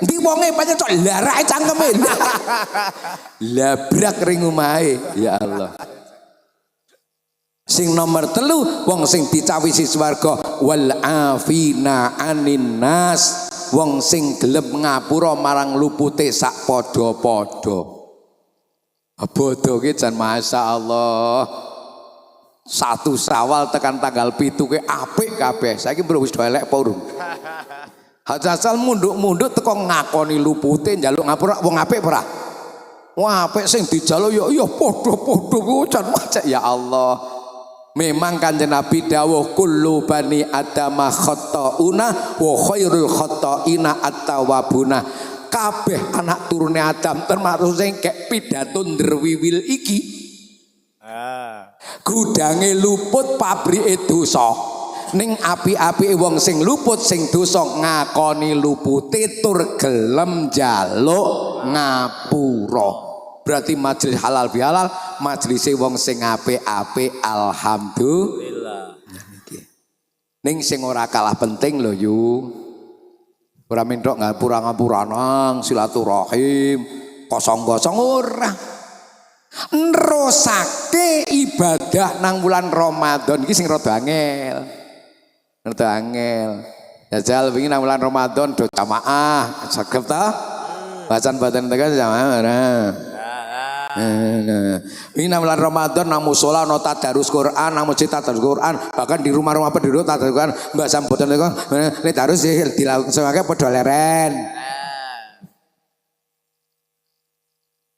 Ndi wonge pancen cok larake cangkeme. Labrak ring omahe. Ya Allah. Sing nomor 3 wong sing dicawisi swarga wal afina anin nas. Wong sing gelem ngapura marang lupute sak padha-padha. Bodho ki jan masyaallah. 1 Syawal tekan tanggal 7 ke apik kabeh. Saiki mbro wis do elek apa urung? Hajasal munduk-munduk teko ngakoni lupute njaluk ngapura wong apik ora? Wong apik sing dijaluk ya padha-padha ku jan macet ya Allah. Memang Kanjeng Nabi dawuh kullu bani adama khata'una wa khairul khata'ina at-tawwabuna. Kabeh anak turune Adam termasuk sing kek pidato ndrewiwil iki. Gudange luput pabrike dosa. Ning api-apike wong sing luput sing dosa ngakoni lupute tur gelem njaluk ngapura. Berarti majelis halal bihalal, majelise wong sing apik-apik alhamdulillah. Ning sing ora kalah penting lho yu. Ora mentok ngapura-ngapura nang silaturahim, kosong-kosong ora. Nerusake ibadah nang bulan Ramadan iki sing rada angel. Rada angel. Jajal wingi nang bulan Ramadan do jamaah, saged ta? Bacaan badan tekan jamaah. Ini nang bulan Ramadan nang musala ana tadarus Quran, nang masjid tadarus Quran, bahkan di rumah-rumah penduduk tadarus Quran, mbak sambutan niku nek tadarus dilangsungake padha leren.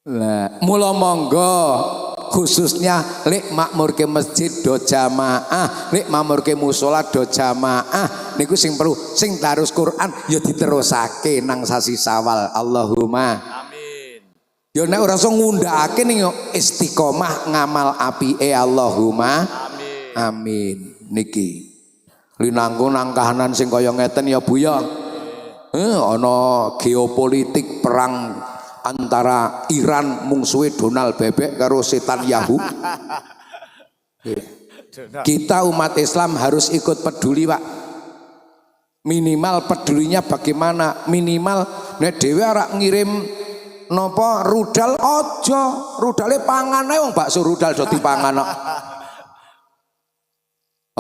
Lah, mula monggo khususnya lek makmurke masjid do jamaah, lek makmurke musala do jamaah, niku sing perlu sing tadarus Quran ya diterusake nang sasi Syawal. Allahumma amin. Ya nek ora iso ngundhakake ning istiqomah ngamal apike Allahumma amin. Amin. Niki linangkung nang kahanan sing kaya ngeten ya Bu ya. Ana geopolitik perang antara Iran mungsuhe Donald Bebek karo setan Yahoo. Kita umat Islam harus ikut peduli, Pak. Minimal pedulinya bagaimana? Minimal nek dhewe arek ngirim napa rudal aja, rudale pangan ae wong bakso rudal do dipangan kok.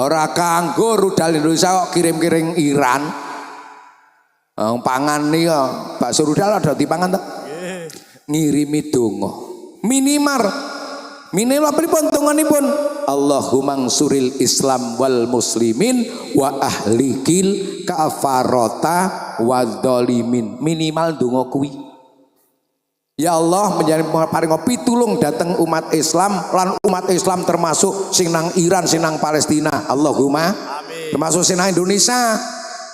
Ora kanggo rudal Indonesia kok kirim-kirim Iran. Pangan nih bakso rudal ada dipangan to. Ngirimi donga minimal pripun donganipun Allahumma suril Islam wal muslimin wa ahlikil kafarota wadzalimin. Minimal donga kuwi ya Allah menjadi paring pitulung dateng umat Islam lan umat Islam termasuk sing nang Iran sing nang Palestina Allahumma amin. Termasuk sing nang Indonesia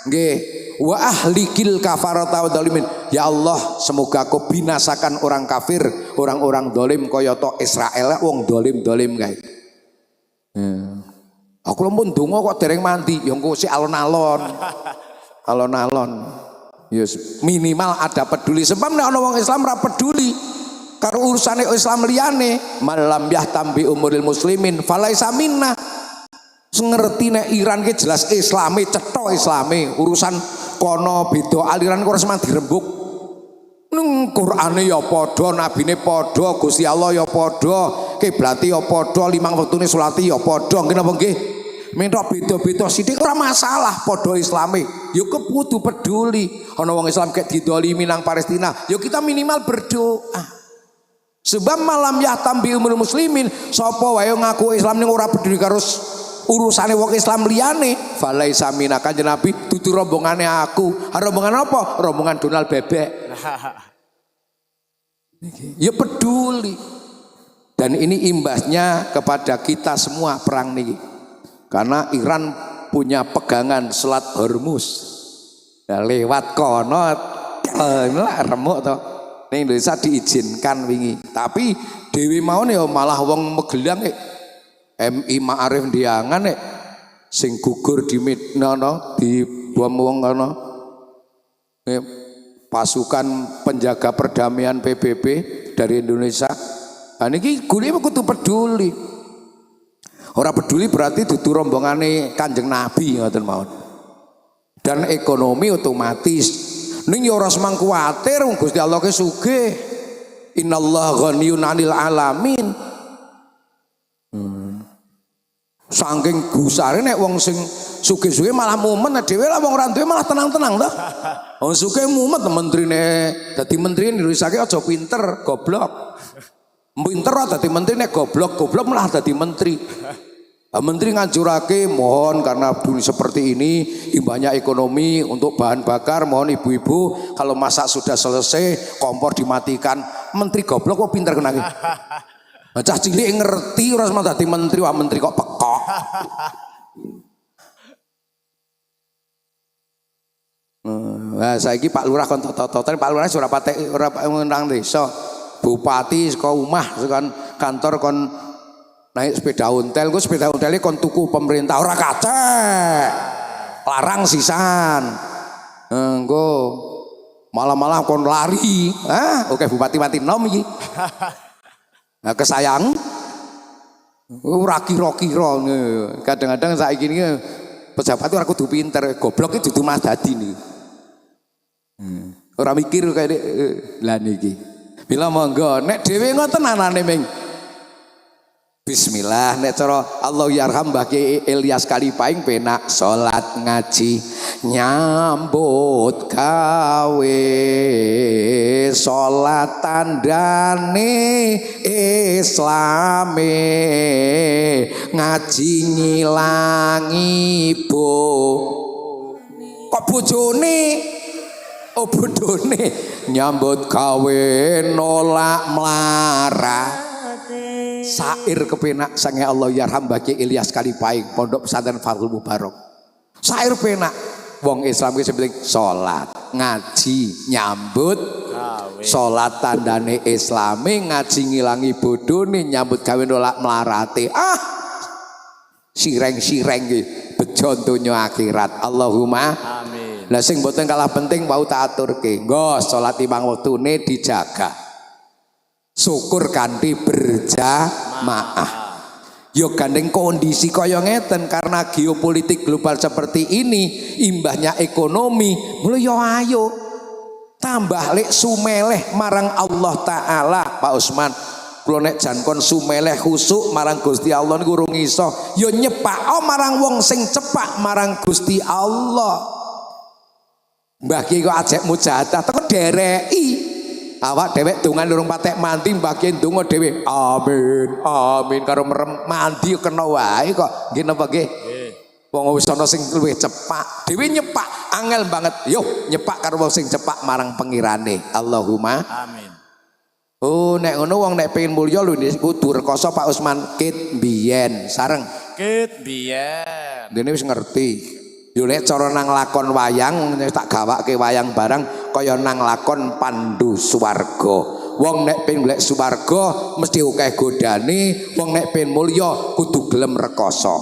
nggih wa ahlikil kafarata wa dzalimin. Ya Allah semoga kau binasakan orang kafir, orang-orang dolim kaya to Israel wong dolim-dolim kae. Aku lempun donga kok dereng mandi ya engko si alon-alon. Alon-alon. Yes, minimal ada peduli sebab nek ana wong Islam ora peduli karo urusane Islam liyane malam yahtam bi umuril muslimin falaisa minna. Ngerti nek Iran ki jelas Islame cetha Islame urusan kono beda aliran kok semang dirembuk nang Qur'ane ya padha nabine padha Gusti Allah ya padha kiblate ya padha limang wektune salate ya padha nggih napa nggih mentok beda-beda sithik ora masalah padha Islame ya kudu peduli ana wong Islam kek didolimi nang Palestina ya kita minimal berdoa sebab malam yahtam bi umuril muslimin sapa wae ngaku Islam ning ora peduli karo urusane wong Islam liyane falaisa minna. Kanjeng Nabi dudu rombongane aku. Rombongan apa? Rombongan Donald Bebek. Ya peduli. Dan ini imbasnya kepada kita semua perang niki. karena Iran punya pegangan Selat Hormuz. Nah, lewat kono remuk to. Ning Indonesia diizinkan wingi. Tapi dewi mau nih malah wong Magelang MI Ma'arif Diangan sing gugur di Midnono di bom wong kono. Pasukan penjaga perdamaian PBB dari Indonesia. Nah niki gune kudu peduli. Ora peduli berarti dudu rombongane Kanjeng Nabi ngoten mawon. Dan ekonomi otomatis ning ya ora semang kuwatir wong Gusti Allah ke sugih. Innallaha ghaniyun 'anil alamin. Saking gusare nek wong sing sugih-sugih malah mumet, dhewe lah wong ora duwe malah tenang-tenang to. Wong sugih mumet menterine dadi menteri Indonesia ki aja pinter, goblok. Pinter dadi menteri nek goblok malah dadi menteri. Menteri nganjurake mohon karena dunia seperti ini imbahnya ekonomi untuk bahan bakar, mohon ibu-ibu kalau masak sudah selesai kompor dimatikan. Menteri goblok kok pinter kenangi. Cah cilik ngerti ora semua dadi menteri, wah menteri kok pekok. Nah, saiki Pak Lurah kon tototen Pak Lurah ora patek ora nang desa. Bupati saka omah kan kantor kon naik sepeda ontel, gue sepeda ontelnya kon tuku pemerintah ora kacek, larang sisan, gue malah kon lari, oke bupati mati nom iki, nah, kesayang, ora kira-kira, kadang-kadang saya gini pejabat itu aku tuh pinter, goblok itu mas dadi nih, orang mikir kayak lah niki, bila monggo, nek dewe ngoten anane meng. Bismillah nek cara Allah yarham Mbah Ki Ilyas Kalipaing penak salat ngaji nyambut gawe salat tandane Islame ngaji ngilangi kok bojone bodone nyambut gawe nolak melarat. Sair kepenak sange Allah yarham Mbah Ki Ilyas Kalipaing Pondok Pesantren Fathul Mubarak. Sair penak wong Islam ki sebenting salat, ngaji, nyambut salat tandane Islame, ngaji ngilangi bodone, nyambut gawe nolak melarate. Sireng-sireng ki bejo donya akhirat. Allahumma amin. Lah sing mboten kalah penting wau tak aturke. Nggo salat 5 wektune dijaga. Syukur kanthi berjamaah. Yo gandeng kondisi kaya ngeten karena geopolitik global seperti ini, imbahnya ekonomi, mulai yo ayo tambah lek sumeleh marang Allah Taala. Pak Usman, kula nek jan kon sumeleh khusuk marang Gusti Allah niku urung iso, yo nyepak marang wong sing cepak marang Gusti Allah. Mbah Ki kok ajek mujahadah teko dereki. Awak dewek dongan lurung patek mandi bagian donga dhewe amin amin karo merem mandi kena wae kok nggih napa nggih wong wis ana sing luwih cepak dhewe nyepak angel banget yo nyepak karo wong sing cepak marang pengirane. Allahumma amin. Oh nek ngono wong nek pengen mulya lho kudu rekoso Pak Usman kit biyen sareng kit biyen dene wis ngerti. Yo nek cara nang lakon wayang tak gawake wayang barang kaya nang lakon Pandu Swarga. Wong nek pengen golek swarga mesti akeh godane, wong nek pengen mulya kudu gelem rekoso.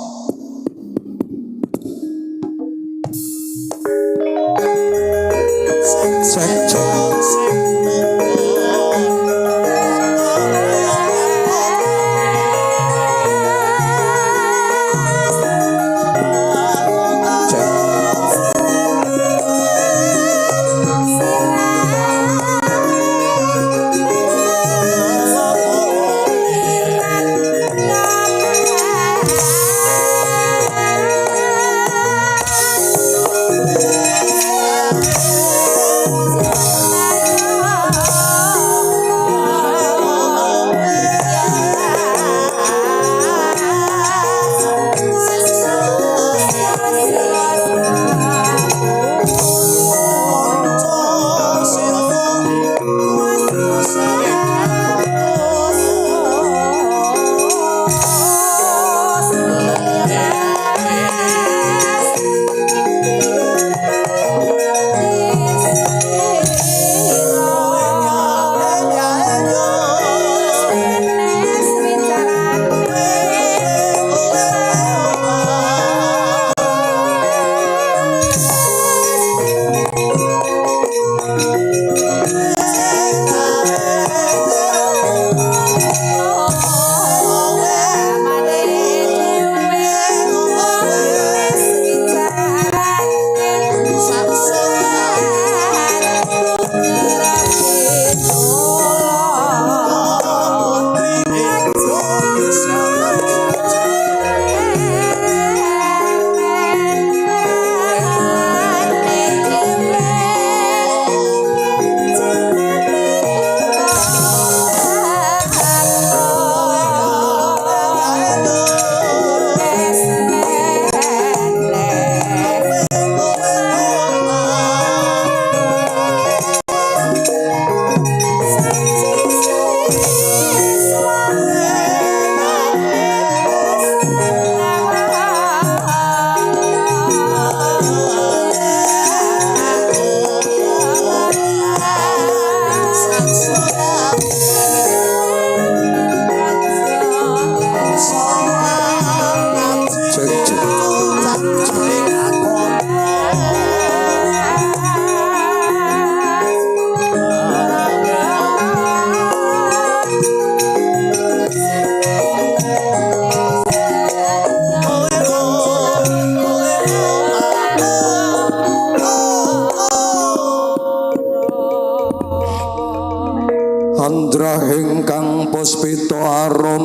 wirah ingkang puspita arum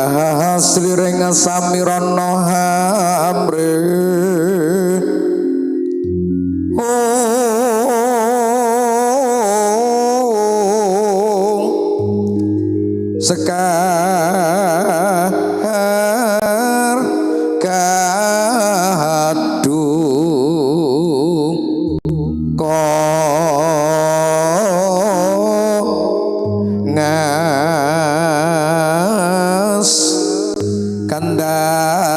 kasliring samirana hamre sekar kadung ngas kandanyo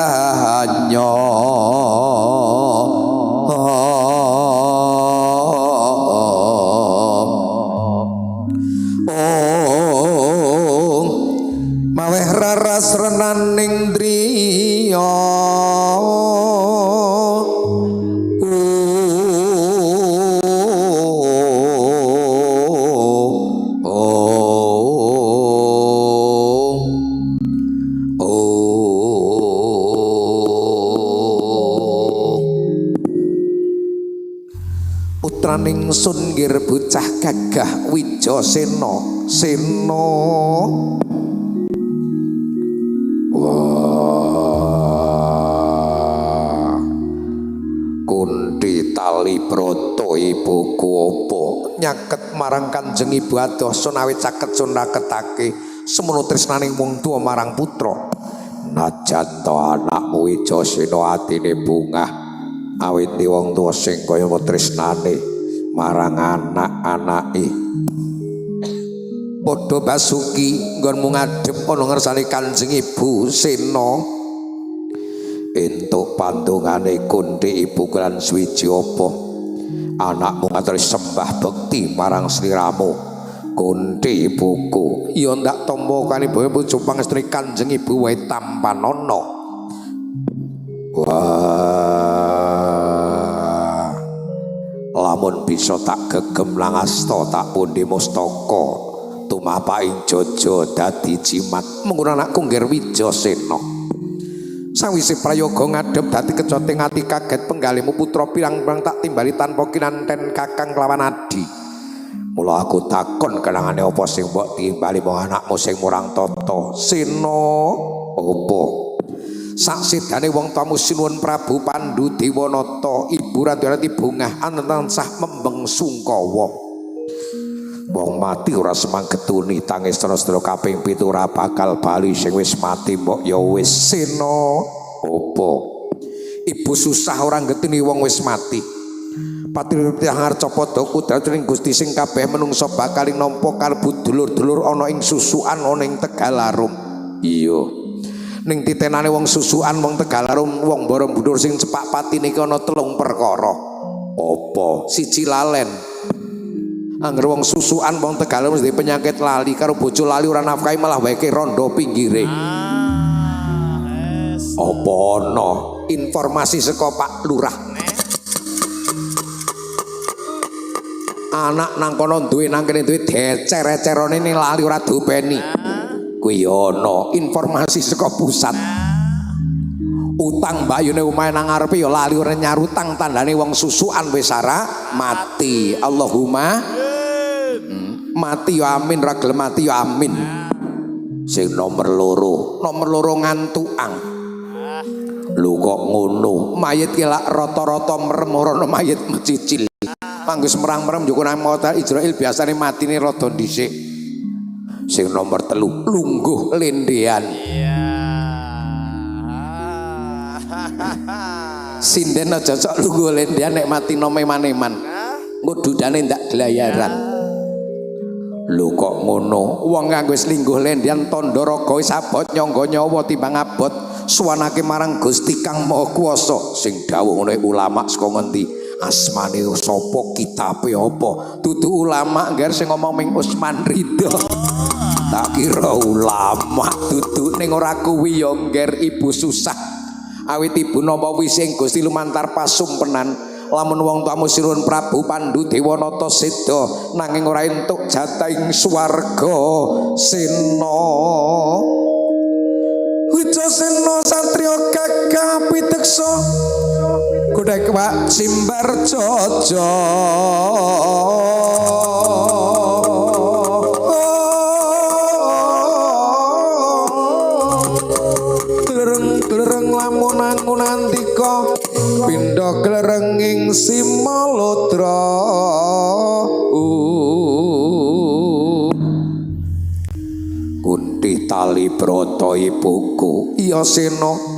maweh raras renaning driya putraning sun nggir bocah gagah Wijasena sena Kunti tali broto ibuku apa nyaket marang Kanjeng Ibu adoh awit caket sun raketake semono tresnaning wong tuwa marang putra najan to anakmu Wijasena atine bungah awit wong tuwa sing kaya tresnane marang anak-anake padha basuki nggonmu ngadhep ana ngersane Kanjeng Ibu Sena entuk pandungane Kunti ibu lan swiji apa anakmu ngaturi sembah bekti marang sliramu Kunti ibuku ya ndak tampa kali bojo pangestri Kanjeng Ibu wae tampanana wah lamun bisa tak gegem langasta tak pundi mustaka tumapaing jaja dadi jimat mengko anakku ngger Wijasena sawise prayoga ngadhep dadi kecoting ati kaget penggalimu putra pirang-pirang tak timbali tanpa kinanten kakang kelawan adi mula aku takon kenangane apa sing mbok timbali wong anakmu sing murang tata Sena apa saksidane wong tamu sinuwun Prabu Pandhu Dewanata ibu Ratu-ratu bungah tansah membeng sungkawa wong mati ora semanggetuni tangis terus-terus kaping 7 ora bakal bali sing wis mati mbok ya wis Sena apa ibu susah ora ngetuni wong wis mati Patiripti Harcapada kudraning Gusti sing kabeh menungso bakal nampa kalbu dulur-dulur ana ing susukan ana ing Tegalarum iya ning titenane wong susukan wong Tegalarum wong Borobudur sing cepak patine iki ana 3 perkara apa siji lalen angger wong susukan wong Tegalung mesti penyakit lali karo bojo lali ora nafkahi malah wae rondo pinggire apa ana informasi saka Pak Lurah anak nang kono duwe nang kene duwe decer-ecerone ning lali ora dopeni kuwi ana informasi saka pusat utang mbayune omahe nang ngarepe ya lali ora nyarutang tandane wong susukan wis ora mati Allahumma mati ya amin ra gelem mati ya amin sing nomor loro ngantuang lho kok ngono mayit ki lak rata-rata merem-merem mayit mecicil manggus merang-merem yo nang motor Israil biasane matine rada dhisik sing nomor 3 lungguh lendean sinden aja sok lungguh lendean nek mati nome-maneman engko dudane ndak glayaran lho kok ngono wong nganggo lingguh lendean tandha raga wis abot nyangga nyawa timbang abot suwanake marang Gusti Kang Maha Kuwasa sing dawuh ngono ulama saka ngendi asmane sapa kitabe apa dudu ulama ngger sing ngomong ming Usman Ridho tak kira ulama dudu ning ora kuwi ya ngger ibu susah awit ibu napa wising Gusti lumantar pasumpenan lamun wong tamu sinuwun Prabu Pandhu Dewanata seda nanging ora entuk jatah ing swarga Sena Wijasena satriya gagah piteksa budek Pak Simbar Jojo glereng lamun angunantika pindha glerenging Simalodra Kunti tali broto ibuku iya Sena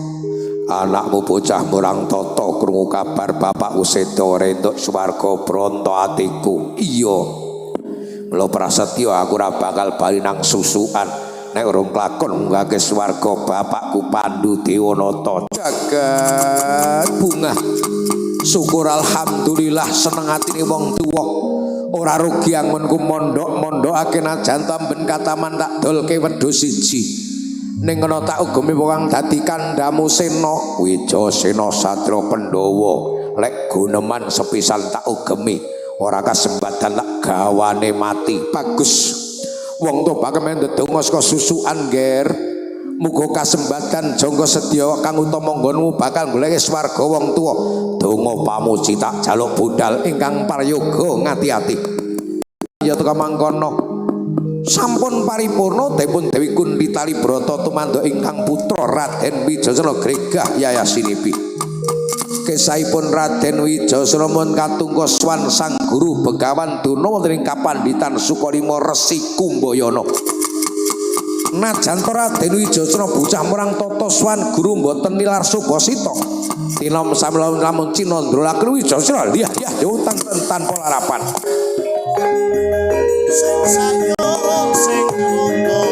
anakmu bocah murang toto krungu kabar bapak useda rentuk swarga bronto atiku iya mula prasetyo aku ora bakal bali nang susukan nek urung klakon munggahke swarga bapakku Pandu Dewanata jagat bunga syukur alhamdulillah seneng atine wong tuwa ora rugi anggonku mondok-mondokake najan tamben kataman tak dolke wedhus siji ning ngono tak ugemi wong dadi kandhamu Sena Wijasena Satra Pandhawa lek guneman sepisan tak ugemi ora kasembatan tak gawane mati bagus wong tuwa bakal ndedonga saka susukan ger muga kasembatan jangka sedya kang utama nggonmu bakal golek swarga wong tuwa donga pamuji tak jaluk budal ingkang prayoga ngati-ati ya teka mangkono sampun paripurna dipun Dewi Kunti Talibrata tumandha ingkang putra Raden Wijasena gregah yayasinipi kesahipun Raden Wijasena mun katungga swan sang guru Begawan Durna wonten ing kapandhitan Sukalima Resi Kumbayana najan Raden Wijasena bocah murang tata swan guru mboten nilar Subasita tinom samlamun lamun Cinandra Laken Wijasena liah utang tanpa larapan sing sayang sing ngono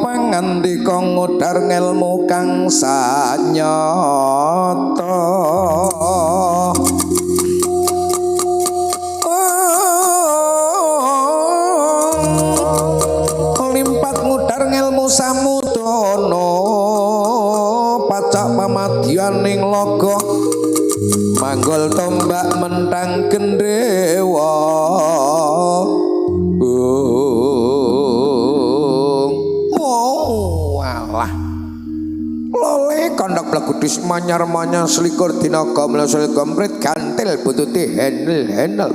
pangandika ngudar ngelmu kang sanyata limpat ngudar ngelmu samudana pacak pamadyaning laga manggol tombak mentang gendhewa walah lole kondok blagudis manyar-manyar selikur dina gamel komplit gantil bututi henel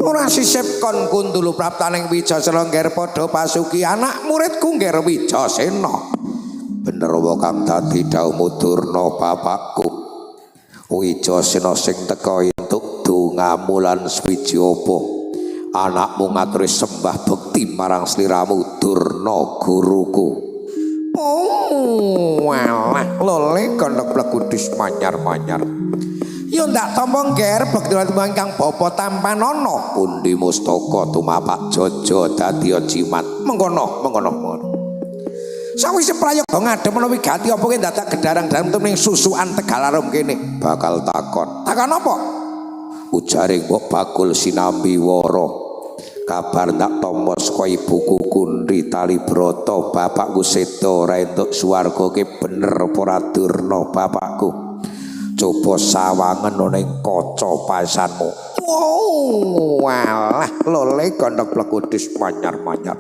ora sisip kon kuntulu praptaning Wijasena ngger padha pasuki anak muridku ngger Wijasena bener wae kang dadi dawuh Durna bapakku Wijasena sing teka entuk dongamu lan swiji apa anakmu ngaturi sembah bekti marang sliramu Durna guruku walah lole kondok blagudis manyar-manyar yo ndak tampa ngger bekti lan kang bapa tampanana pundi mustaka tumapak jaja dadi jimat mengkono sawise prayoga ngadhem menawa wigati apa ki dadak gedarang-darang ning susukan Tegalarum kene bakal takon apa ujare mbok bakul sinambi wara kabar ndak tampa saka ibuku Kuntri Talibrata bapakku seda ora entuk swarga ki bener apa ora Durna bapakku coba sawangen ning kaca pasanmu walah lole kondok blagudis manyar-manyar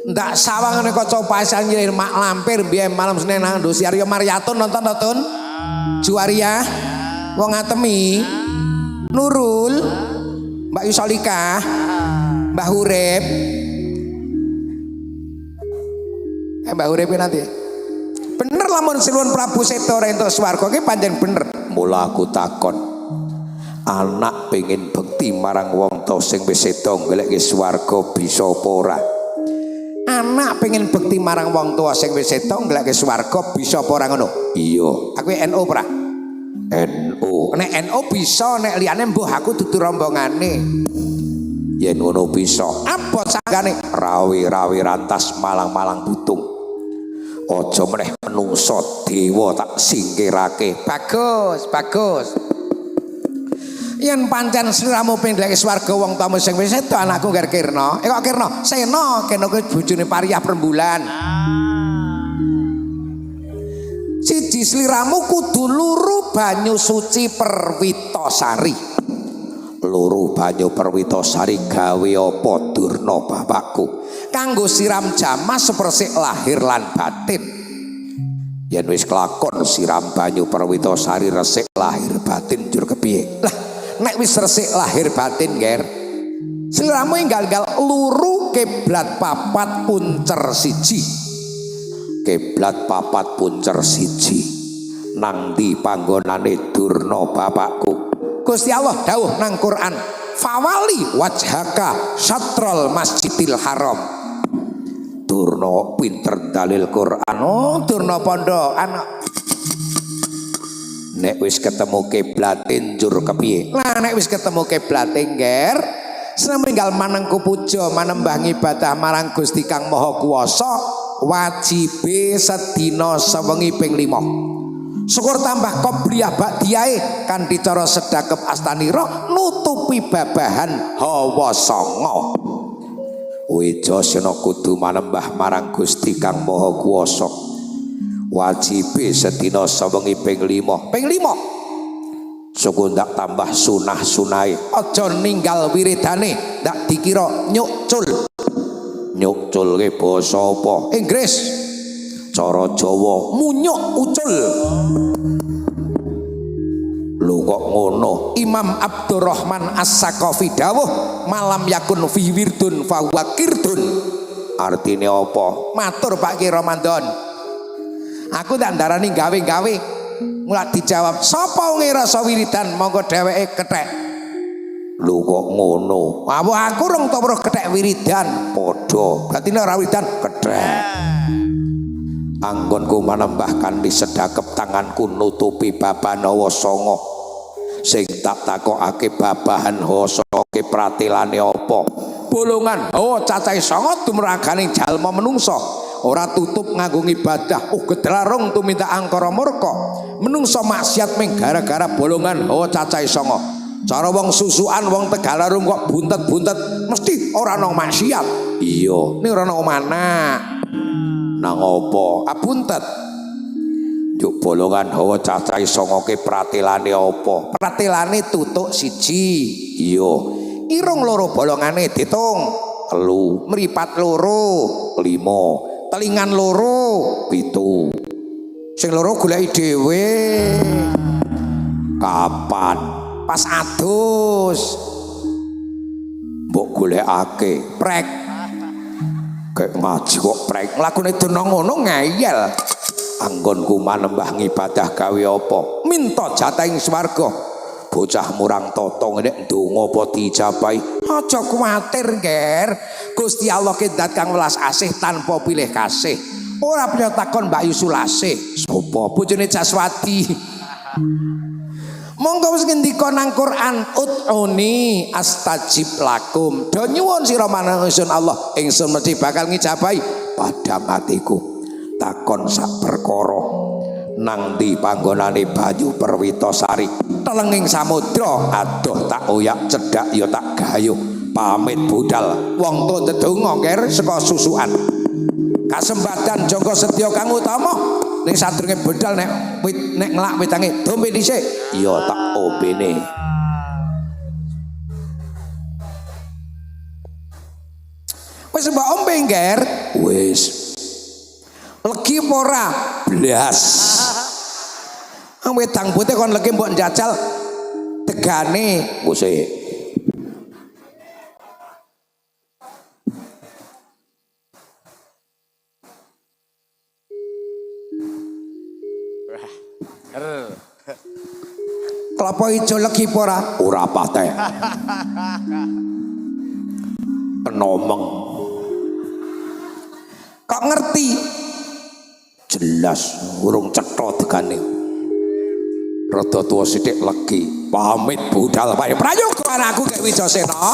ndak sawangen kaca pasan nyilir mak lampir biyen malam Senin nang Dosi Arya Maryatun nonton Juwaria wong Atemi Nurul Mbak Yusolika Mbah Urip Mbah Urip nanti bener lamun Sinuwun Prabu Seda ora entuk swarga ki pancen bener mula aku takon anak pengen bekti marang wong tuwa sing wis seda goleki swarga bisa apa ora anak pengen bekti marang wong tuwa sing wis seda goleki swarga bisa apa ora ngono iya aku NU ora NU nek NU bisa nek liyane mbuh aku dudu rombongane yen ngono bisa apa sanggane rawi-rawi rantas malang-malang butung aja meneh menungso dewa tak singkirake bagus yen pancen sliramu pengen swarga wong tamu sing wis seda anakku ngger Kirna kok Kirna Sena kuwi bojone Pariyah Perembulan siji sliramu kudu luru banyu suci Perwitasari luru banyu Perwitasari gawe apa Durna bapakku kanggo siram jamah sepersik lahir lan batin yen wis kelakon siram banyu Perwitasari resik lahir batin jur kepiye lah nek wis resik lahir batin nger sliramu enggal-enggal luru kiblat papat puncer siji kiblat papat puncer siji nang ndi panggonane Durna bapakku Gusti Allah dawuh nang Quran fawali wajhaka syatrul masjidil haram Durna pinter dalil Quran Durna pondokan nek wis ketemu kiblatin jur kepiye lah nek wis ketemu kiblatin nger seneng tinggal manengku puja manembah ibadah marang Gusti Kang Maha Kuwasa wajibe sedina sewengi ping 5 syukur tambah qobliyah ba'diyae kanthi cara sedekep astanira nutupi babahan hawa sanga Wijasena kudu manembah marang Gusti Kang Maha Kuwasa wajibe sedina sewengi ping 5 syukur ndak tambah sunah-sunahe aja ninggal wiridane ndak dikira nyukcul ke basa apa Inggris cara Jawa munyuk ucul lho kok ngono Imam Abdurrahman As-Saqafi dawuh malam yakun fi wirdun fa huwa kirdun artine apa matur Pak Ki Ramadan aku tak ndarani gawe-gawe mulai dijawab sapa ngerasa wiridan monggo dheweke kethek lho kok ngono aku rong to weruh kethek wiridan padha berarti nek ora wiridan kethek anggonku manembah kanthi sedekep tanganku nutupi babahan hawa sanga sing tak takokake babahan hawa sanga ki pratilane apa bolongan hawa cacahe sanga dumraganing jalma menungso ora tutup nganggo ibadah gedlarung tuminta angkara murka menungso maksiat ming gara-gara bolongan hawa cacahe sanga cara wong susukan wong Tegalarum kok buntet-buntet mesti ora ana maksiat iya ning ora ana mana nang apa abuntet Yuk bolongan hawa cacai songoke pratelane apa? Pratelane tutuk siji. Iya. Irung loro bolongane ditung 3, mripat loro 5, telingan loro 7. Sing loro goleki dhewe. Kapan? Pas adus. Mbok golekake prek. Kayak ngaji kok prek. Lakune dono ngono ngeyel. Anggonku manembah ngibadah gawe apa? Minta jatah ing swarga. Bocah murang totong nek ndonga apa dijabahi. Aja kuwatir, Nger. Gusti Allah kendat kang welas asih tanpa pilih kasih. Ora perlu takon Mbak Yusulasih. Sopo bojone Jaswati? Monggo wis ngendika nang Quran, ud'uni astajib lakum. Do nyuwun sira marang ingsun Allah, ingsun mesti bakal ngijabahi pada matiku. Takon sak perkara nang ndi panggonane Bayu Perwitasari telenging samudra adoh tak oyak cedhak ya tak gayuh pamit budal wong tuwa ndedonga nger saka susukan kasempatan Joko Setya kang utama ning sadurunge budal nek nglak wedange dombe dhisik ya tak ombene. Wis mbok ombe nger wis legi apa ora? Blas. Wedang putih kon legi mbok njajal tegane musik. Kelapa ijo legi apa ora? Ora pateh. Penomeng. Kok ngerti? Jelas urung cetha tegane. Rada tuwa sithik legi. Pamit budal wae. Prayoga anakku kek Wijasena.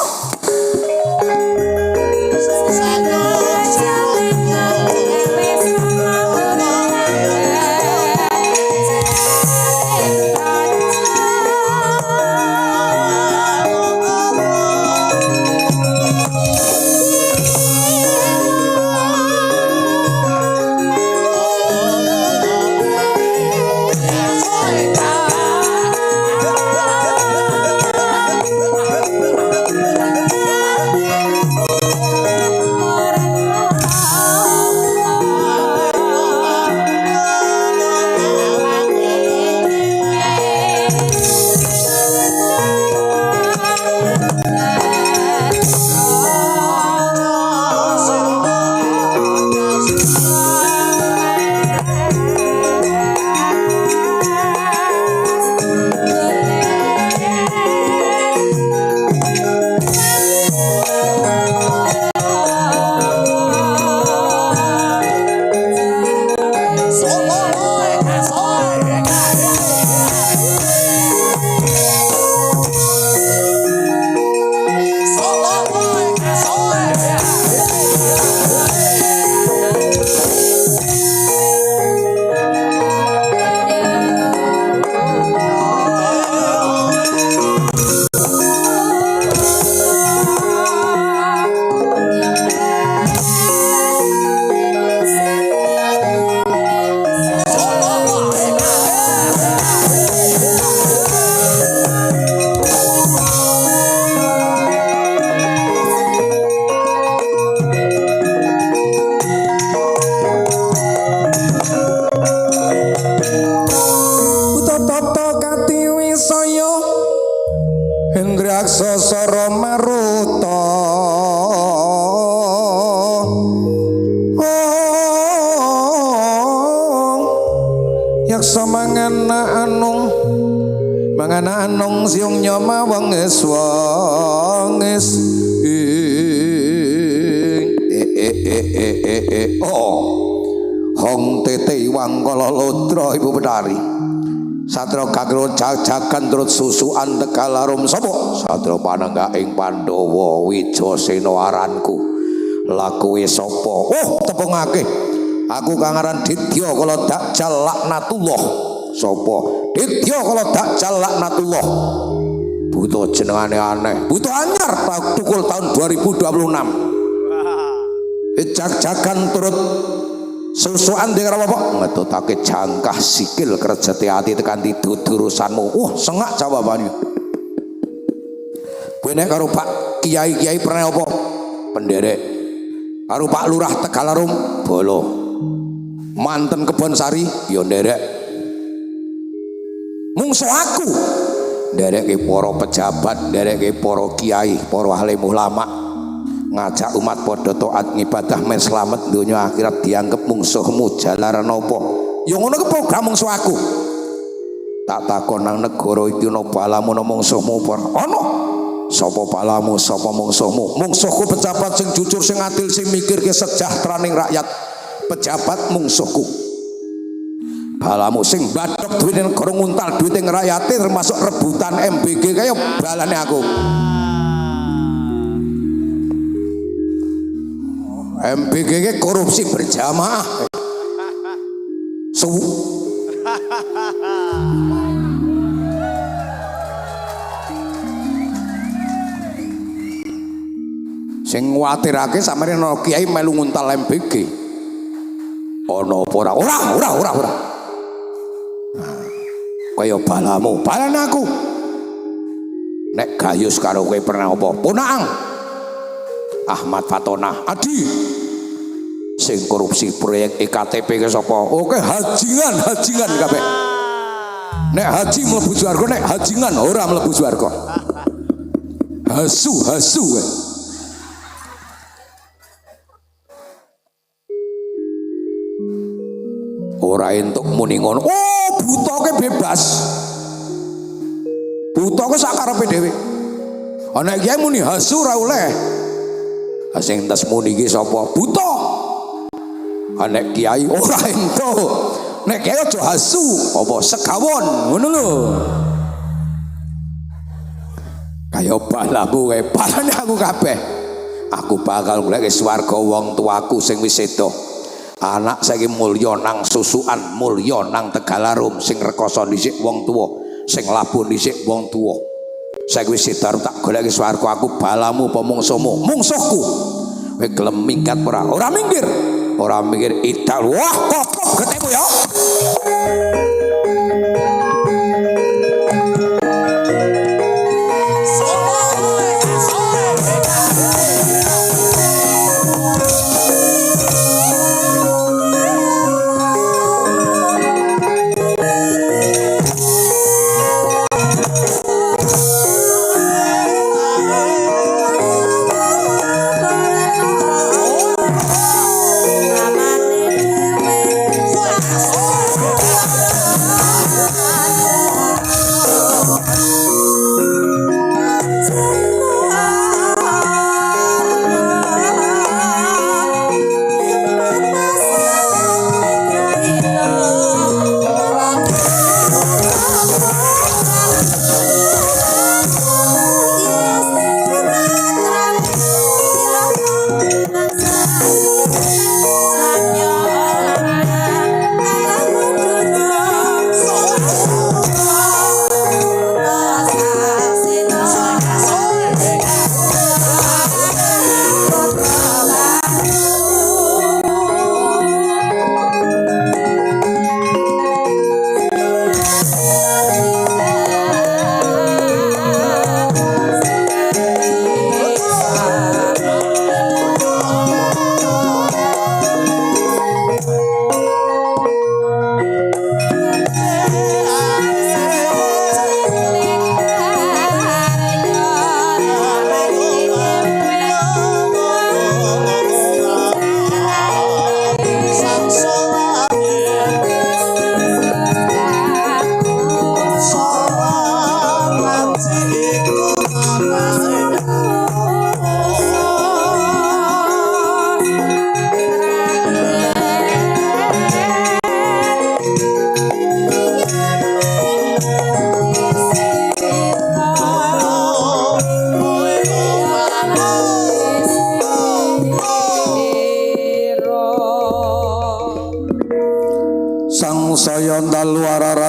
Jagan turut susuan tekalarum sapa Sadra Panenggaing Pandhawa Wijasena aranku lakuwe sapa tepungake aku kang aran Ditya kala Dajjal laknatullah sapa Ditya kala Dajjal laknatullah buta jenengane aneh buta anyar tukul tahun 2026 jagan turut susukan dia apa ngetutake jangkah sikil kerjati hati tekan tidur urusanmu. Sengak jawabannya. Kowe nek karo Pak Kiai pernah apa? Penderek. Karo Pak Lurah Tegalarum bolo. Manten Kebon Sari ya nderek. Mungso aku ndereke para pejabat, ndereke para kiai, para alim ulama, ngajak umat padha taat ngibadah men slamet donya akhirat dianggep mungsuhmu jalaran apa? Ya ngono ke program mungsuh aku. Tak takon nang negara iki ana balamu ana mungsuhmu apa? Ana. Sapa balamu, sapa mungsuhmu? Mungsuhku pejabat sing jujur, sing adil, sing mikirke sejahteraning rakyat. Pejabat mungsuhku. Balamu sing badhok duwite negara nguntal duwite ngrayate termasuk rebutan MBG kaya balane aku. MBG ke korupsi berjamaah. Sing nguwatirake sampeyan ana kiai melu nguntal MBG. Ana apa ora? Ora. Kaya balamu, balane aku. Nek gayus karo kowe pernah apa? Ponaang. Ahmad Fatona, Adi. Sing korupsi proyek EKTP ke sapa? Oke, hajingan kabeh. Nek haji mlebu swarga, nek hajingan ora mlebu swarga. Hasu kowe. Ora entuk muni ngono. Oh, butoke bebas. Butoke sak karepe dhewe. Ana kiai muni hasu ora oleh. Sing entes muni iki sapa? Buta. Ana kiai ora entuk. Nek kiai aja hasu, apa segawon, ngono lho. Kaya balamu kae, balane aku kabeh. Aku bakal golek swarga wong tuaku sing wis sedo. Anak saiki mulya nang susukan, mulya nang Tegalarum, sing rekoso dhisik wong tuwa, sing labuh dhisik wong tuwa. Saiki wis sedar tak goleki swarga aku balamu apa mungsuhmu? Mungsuhku. Kowe gelem minggat ora? Ora minggir. Ora mikir idal. Wah, kopok ketemu ya.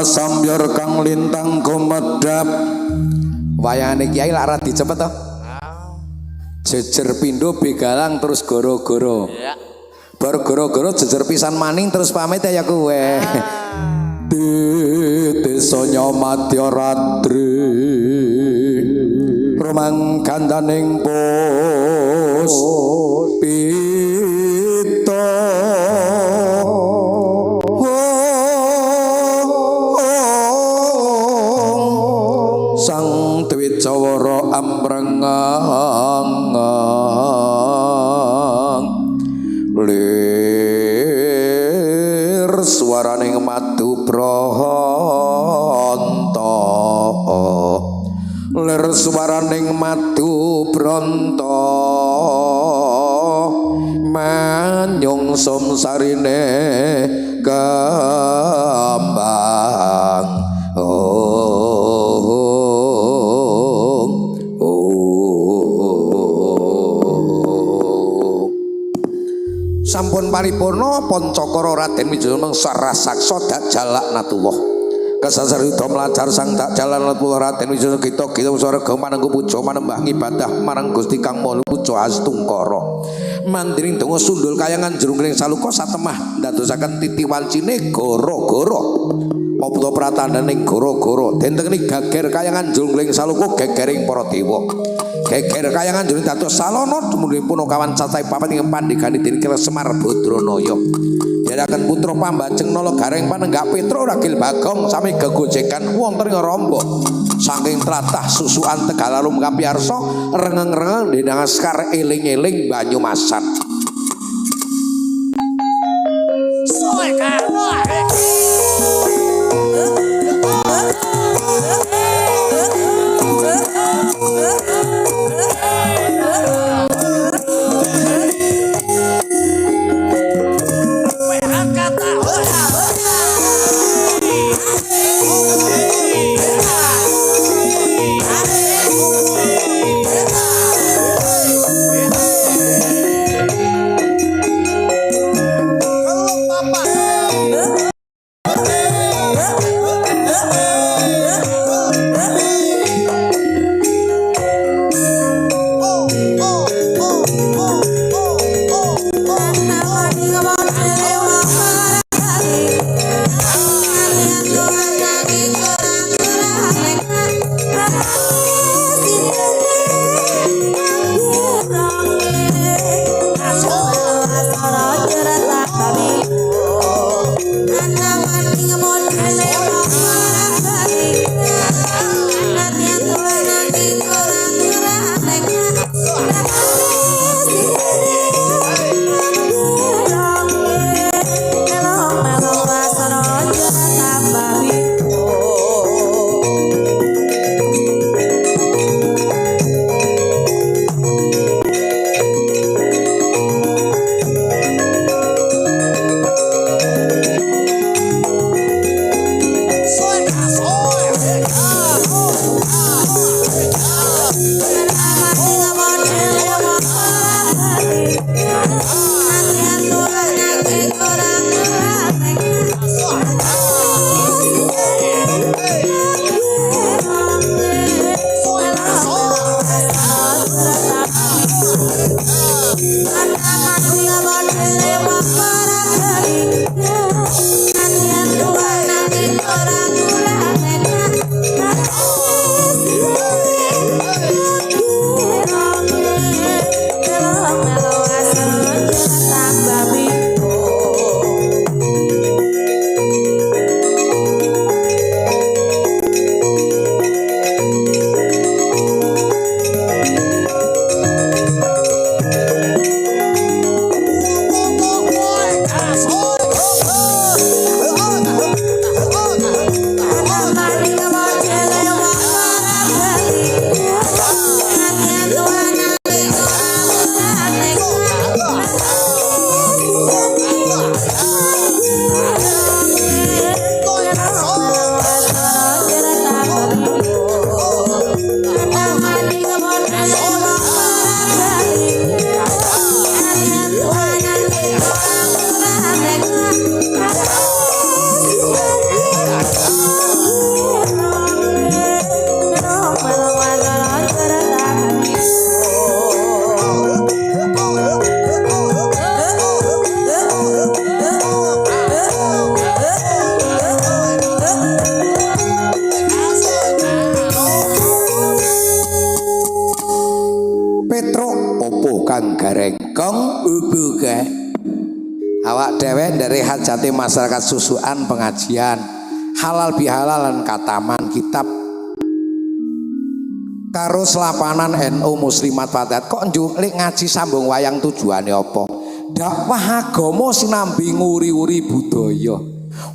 Samyor kang lintang kumedhap wayane kiai lak ra dicepet to. Jejer pindho begalang terus goro-goro. bar gara-gara jejer pisan maning terus pamit ya kowe. Di desa Nyamadya Ratri rumang kandaning pos pita sang Dwijawara amrengang lir swaraning madu branta lir swaraning madu branta manyung samsarine kembang sampun paripurna Pancakara Raden Wijaya Mangsa Rasaksa Dajjal Laknatullah kasasarita mlajar sang Dajjal Laknatullah Raden Wijaya kita swarga manengga puja manembah ibadah marang Gusti Kang Maha Puja Astungkara mandring donga sundul kayangan jrungkring saluka satemah ndadosaken titi wancine gara-gara apa pratandaning gara-gara denteni gager kayangan jrungkring saluka gegering para dewa geger kayangan jroning dados salana tumunipun kawan cacahing papat ing pandhegani Dening Semar Badranaya dherekaken putra pambajeng nala gareng panenggak Petra ragil Bagong sami gegojekan wonten ing Ramba saking tlatah susukan Tegalalum kapiyarsa rengeng-rengeng dheneng askar eling-eling Banyumasan Kong ubuke. Awak dhewe dari hajate masyarakat susukan pengajian halal bihalalan kataman kitab karo selapanan NU Muslimat Fatihat. Kok njulik ngaji sambung wayang tujuane apa? Dakwah agama sinambi nguri-uri budaya.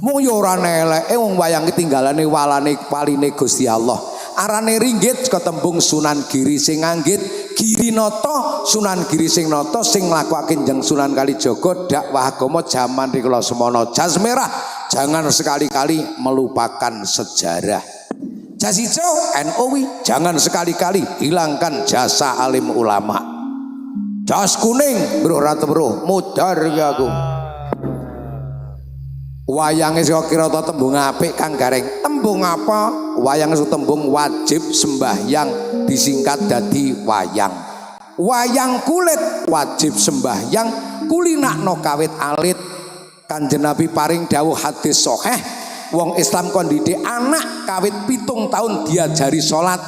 Mung yo ora eleke wong wayang ketinggalane walane paline Gusti Allah. Arane ringgit ketembung Sunan Giri sing nganggit Girinata, Sunan Giri sing nata sing nglakokake Njeng Sunan Kalijaga dakwah agama jaman rikala semana jas merah. Jangan sekali-kali melupakan sejarah. Jas hijau NU, jangan sekali-kali hilangkan jasa alim ulama. Jas kuning bro ratu bro mudar ya aku. Wayange saka kira tembung apik Kang Gareng. Tembung apa? Wayang itu tembung wajib sembahyang disingkat dadi wayang. Wayang kulit wajib sembahyang kulinakno kawit alit. Kanjeng Nabi paring dawuh hadis sahih, wong Islam kon didik anak kawit 7 tahun diajari salat.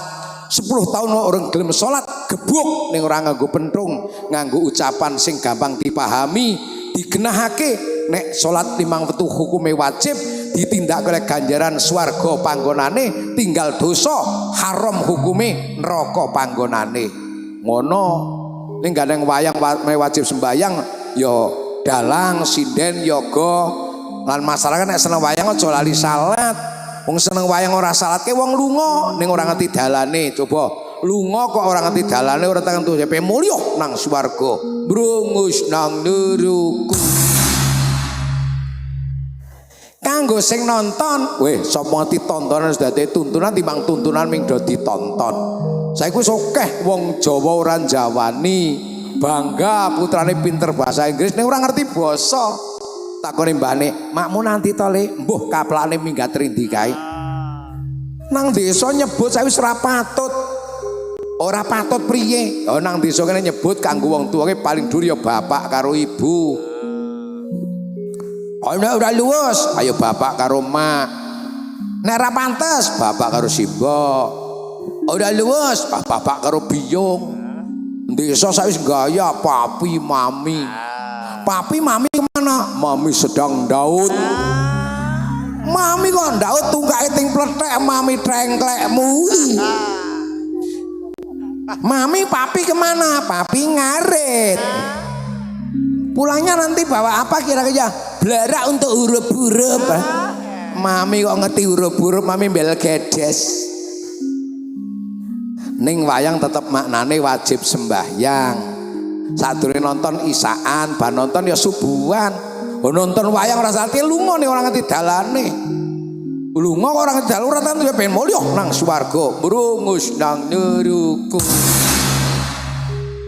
10 tahun orang gelem salat gebuk ning ora nganggo pentung, nganggo ucapan sing gampang dipahami, digenahake. Nek salat 5 wektu hukume wajib, ditindak oleh ganjaran swarga panggonane, tinggal dosa haram hukume neraka panggonane. Ngono ning gandeng wayang wajib sembayang ya dalang sinden yoga lan masyarakat nek seneng wayang aja lali salat. Wong seneng wayang ora salat ke wong lunga ning ora ngerti dalane. Coba lunga kok ora ngerti dalane ora tekan tuh sampe mulya nang swarga brungus nang neruku. Kanggo sing nonton, weh sapa ditonton wis dadi tuntunan timbang tuntunan ming do ditonton. Saiki wis akeh wong Jawa ora njawani, bangga putrane pinter bahasa Inggris ning ora ngerti basa. Takone mbane, "Makmu nanti to, Le?" "Mbuh, kaplane minggat rindi kae." Nang desa nyebut saiki wis ora patut. Ora patut priye? Oh nang desa kene nyebut kanggo wong tuwa paling dhuwur ya bapak karo ibu. Ana ora luwes, ayo bapak karo mak. Nek ora pantes, bapak karo simbok. Ora luwes, bapak karo biyung. Desa saiki gaya papi mami. Papi mami kemana? Mami sedang ndaut. Mami kok ndaut tungkake ting plethek mami trengklekmu. Mami papi kemana? Papi ngarit. Pulangnya nanti bawa apa kira-kira? Blarak untuk huruf-huruf. Mami kok ngerti huruf-huruf, mami bel gedes. Ning wayang tetep maknane wajib sembahyang. Sadurunge nonton isaan, bar nonton ya subuhan. Oh nonton wayang ora sate lunga ning ora ngerti dalane. Lunga kok ora ngerti dalan ora tentu pengen mulya nang swarga, brungus nang neruku.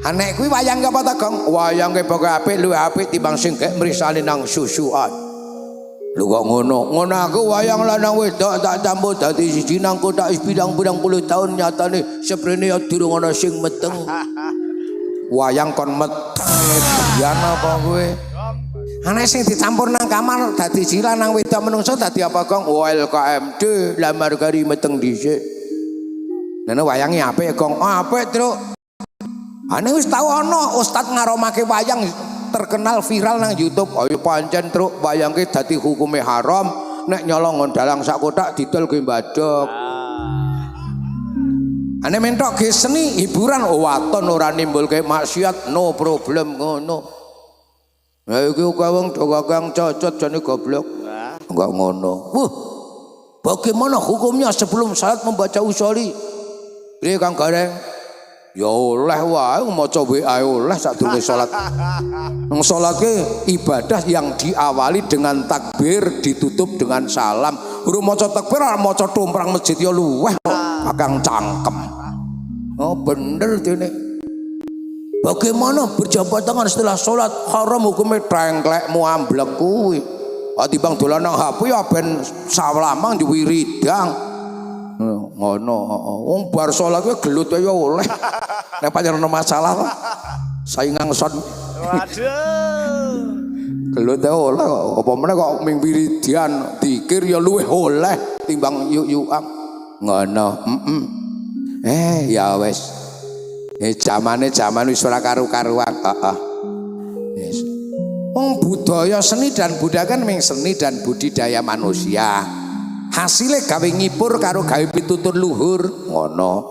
Anek kuwi wayang apa ta, Gong? Wayang ke pokoke apik luwih apik timbang sing gek mrisane nang susuan. Lho kok ngono? Ngono aku wayang lanang wedok tak campur dadi siji nang kotak pirang-pirang puluh tahun nyatane seprene ya durung ana sing meteng. Wayang kon meteng yen apa kowe? Anek sing dicampur nang kamar dadi sila nang wedok menungso dadi apa, Gong? LKMD lamar gari meteng dhisik. Nene wayange apik, Gong. Apik, Truk. Ane wis tau ana ustad ngaromake wayang terkenal viral nang YouTube. Ayo pancen Truk wayangke dadi hukume haram, nek nyolong dalang sak kotak didol ge mbadok. Ane mentok ge seni hiburan waton ora nimbulke maksiat, no problem ngono. Lah iki wong dagang cocot jane goblok. Enggak ngono. Bagaimana hukumnya sebelum salat membaca usoli? Piye Kang Gareng? Ya oleh wae maca WA oleh sadurunge salat. Nang salate ibadah yang diawali dengan takbir ditutup dengan salam. Urung maca takbir ora maca tomprang masjid ya luweh kok kakang cangkem. Oh bener dene. Bagaimana berjabat tangan setelah salat? Haram hukumnya trengklekmu amblek kuwi. Timbang dolan nang HP ya ben salamang diwiridang. Ngono, wong bar salat kuwi gelut ya oleh. Nek pancen ono masalah kok saingan son. Waduh. Gelut ya oleh kok apa meneh kok ming wiridan dikir ya luwih oleh timbang yuk-yukan. Ngono, ya wis. Zaman wis ora karu-karuan, heeh. Wong budaya seni dan budaya kan memang seni dan budidaya manusia. Hasilnya gawe ngipur karo gawe pitutur luhur ngono.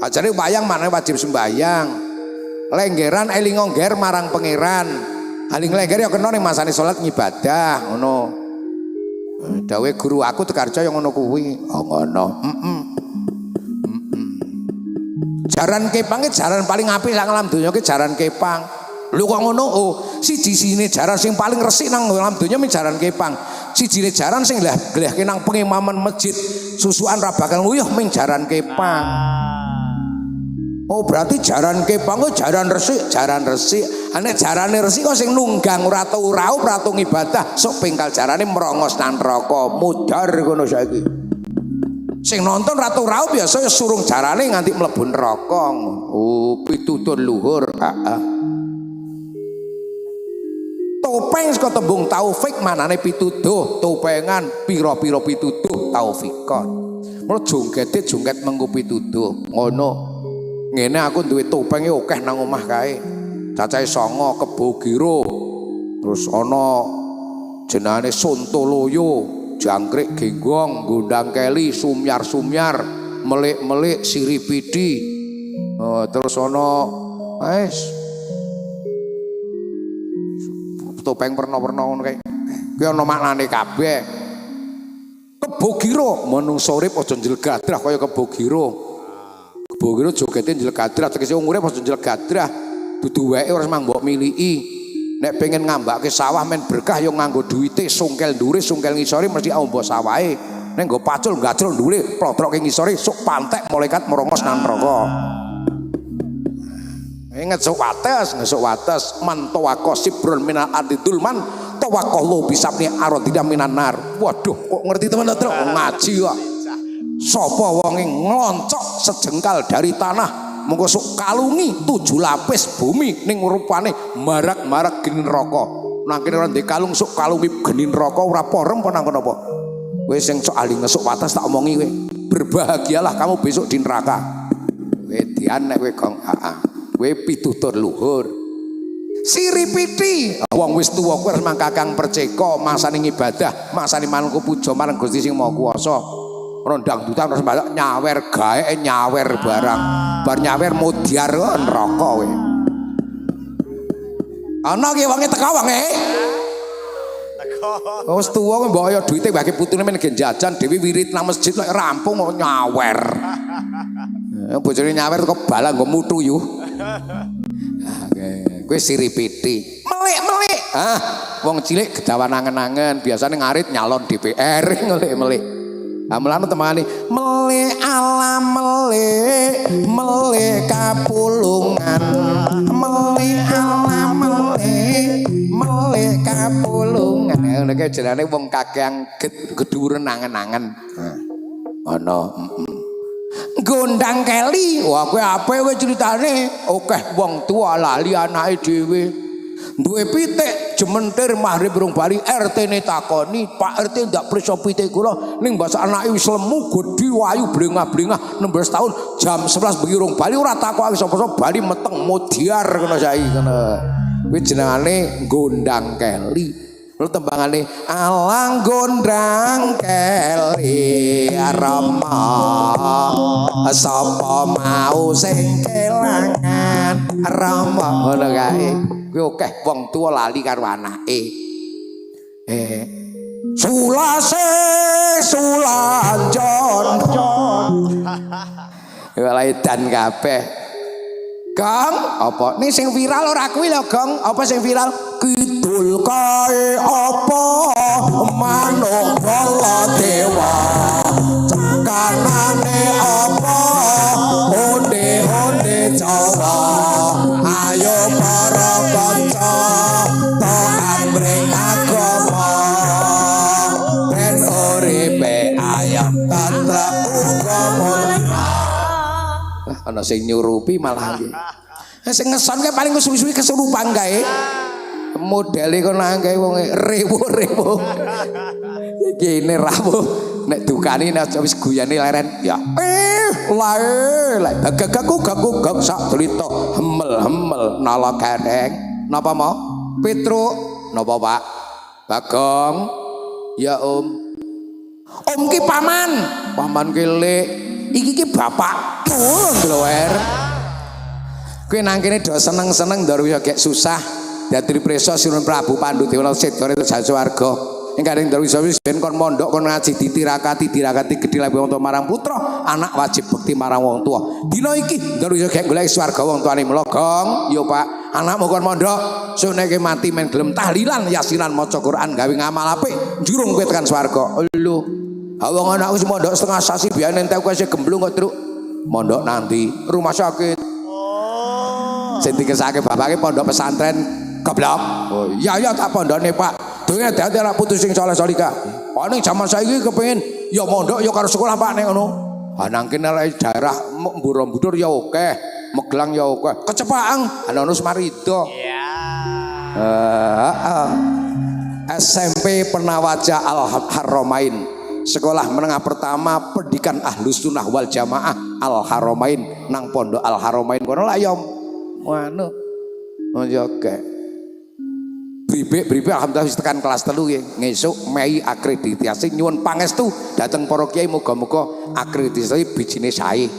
Ajane wayang mana wajib sembahyang. Lenggeran eling ngongger marang pangeran. Aling lengger ya kena ning masane salat ngibadah ngono. Dawe guru aku Tekarjo yang ngono kuwi. Oh ngono. Jaran Kepang ki jaran paling apik sak alam donya ki jaran Kepang. Lho kok ngono? Oh, siji-sijine jaran sing paling resik nang alam donya mi jaran Kepang. Sijine jaran sing glehke nang pengimaman masjid susukan ra bakal nguyuh ming jaran Kepang. Oh, berarti jaran Kepang kok jaran resik, jaran resik. Nek jarane resik kok sing nunggang ora tau raup, ora tau ngibadah, sok pengkal jarane merongos nang neraka, mudhar ngono saiki. Sing nonton ratu raup biasa ya surung jarane nganti mlebu neraka. Oh, pitutur luhur. Topeng saka tembung taufik manane pituduh, topengan pira-pira pituduh taufikon. Mula jongkete jongket mengko pituduh. Ngono. Ngene aku duwe topenge akeh nang omah kae. Cacahe 9 kebo giro. Terus ana jenenge Sontoloyo, jangkrik genggong, gondang keli, sumyar-sumyar, melik-melik, siripidi. Terus ana topeng perna-perna ngono kae. Kuwi ana maknane kabeh. Kebo giro, menungso urip aja njlegadrah kaya kebo giro. Kebo giro jogete njlegadrah, tegese wong urip aja njlegadrah. Dudu wae ora mang mbok miliki. Nek pengen ngambake sawah men berkah yo nganggo duwite sungkel ndure sungkel ngisore mesti ombo sawahe. Nek nggo pacul gacul ndure plodroke ngisore sok pantek malaikat merongos nang neraka. Ngesuk wates man tawaqqa sibrun minal ardi dulman tawaqqallahu bisabni aradina minan nar. Waduh kok ngerti teman Tru ngaji kok. Sapa wonge ngloncok sejengkal dari tanah mengko sok kalungi 7 lapis bumi ning rupane marak-marak geni neraka. Nang kene ora ndek kalung sok kalungi geni neraka ora porem apa nang kono apa. Kowe sing sok ahli ngesuk wates tak omongi kowe. Berbahagialah kamu besok di neraka. Kowe dian nek kowe gong kowe pitutur luhur. Siripiti wong wis tuwa kuwi harus mangkakang perceka masane ngibadah, masane manungku puja marang Gusti sing Maha Kuwasa. Rondang dutan terus balik nyawer gawe nyawer barang bar nyawer mudiar neraka kowe. Ana ki wonge teko wonge. Teko. Wis tuwa mbok ya duwite bagi putune men jajan dhewe wirid nang masjid lek rampung kok nyawer. Bojone nyawer kok balang nggo mutu yu. Kowe siripiti. Melik-melik. Wong cilik gedawan angen-angen biasane ngarit nyalon DPR melik-melik. Amelane temani melik ala melik kapulungan melik ala melik kapulungan ngono kae jenenge wong kakeang gedhuren angen-angen. Ana gondang keli wah kowe ape kowe critane akeh wong tua lali anake dhewe duwe pitik jementir maghrib rong bali RT-ne takoni Pak RT ndak preso pitik kula ning mbasa anake wis lemu gedhi wayu blengah-blengah 16 tahun jam 11 bengi rong bali ora takoki sapa-sapa bali meteng mudiar ngono saiki ngono kuwi jenengane gondang keli. Lu tembangane alang gondang keli rama sapa mau sing kelangan rama ngono kae. Kuwi akeh wong tuwa lali karo anake. Sulase sulanjon. Wala edan kabeh. Gong, apa? Ning sing viral ora kuwi lho, Gong. Apa sing viral? Kidul kae apa manuk Baladewa. Cekanane apa? Onde-onde Jawa. Ayo para kanca taat mring agama. Ben uripe ayam tantra ugama. Ana sing nyurupi malah iki. Sing ngeson kae paling suwi-suwi kesurupan kae. Modele kono kae wong rewo-rewo. Kene rawuh nek dukani nek wis guyane leren ya. Lae gagaku sak delito hemel-hemel nala gandeng. Napa mau? Petruk Napa Pak? Bagong. Ya Om. Om ki paman. Paman kilik. Iki ki bapakmu Glower. Kowe nang kene do seneng-seneng ndar ya gek susah. Dadi preso Sinun Prabu Pandhu Dewa Sedore itu jasa warga. Ingkang Darwis wis ben kon mondok kon ngaji ditirakati gedhe lawe wong tuwa marang putra, anak wajib bekti marang wong tuwa. Dina iki Darwis gek golek swarga wong tuane mlogong. Yo Pak, anakmu kon mondok, suneke mati men gelem tahlilan, yasinan maca Quran gawe ngamal apik, njurung kowe tekan swarga. Lho. Ha wong anakku wis mondok setengah sasi biyen entek kowe isih gemblung kok, Truk. Mondok nanti rumah sakit. Oh. Sing dikesake bapake pondok pesantren goblok. Oh iya ya tak pondokne Pak. Dene dadi anak putus sing saleh salika. Paling jaman saiki kepengin ya mondok ya karo sekolah Pak nek ngono. Ha nang kene daerah Borobudur ya akeh, Magelang ya akeh. Kecepaan ana ono Sumarido. Iya. SMP Penawaja Al-Haramain. Sekolah menengah pertama pendidikan Ahlus Sunnah wal Jamaah Al-Haramain nang Pondok Al-Haramain kono lah ya. Ngono. Oh ya akeh. Bribek alhamdulillah wis tekan kelas 3 nggih. Ngesuk mei akreditasi nyuwun pangestu dhateng para kiai muga-muga akreditasi bijine sae.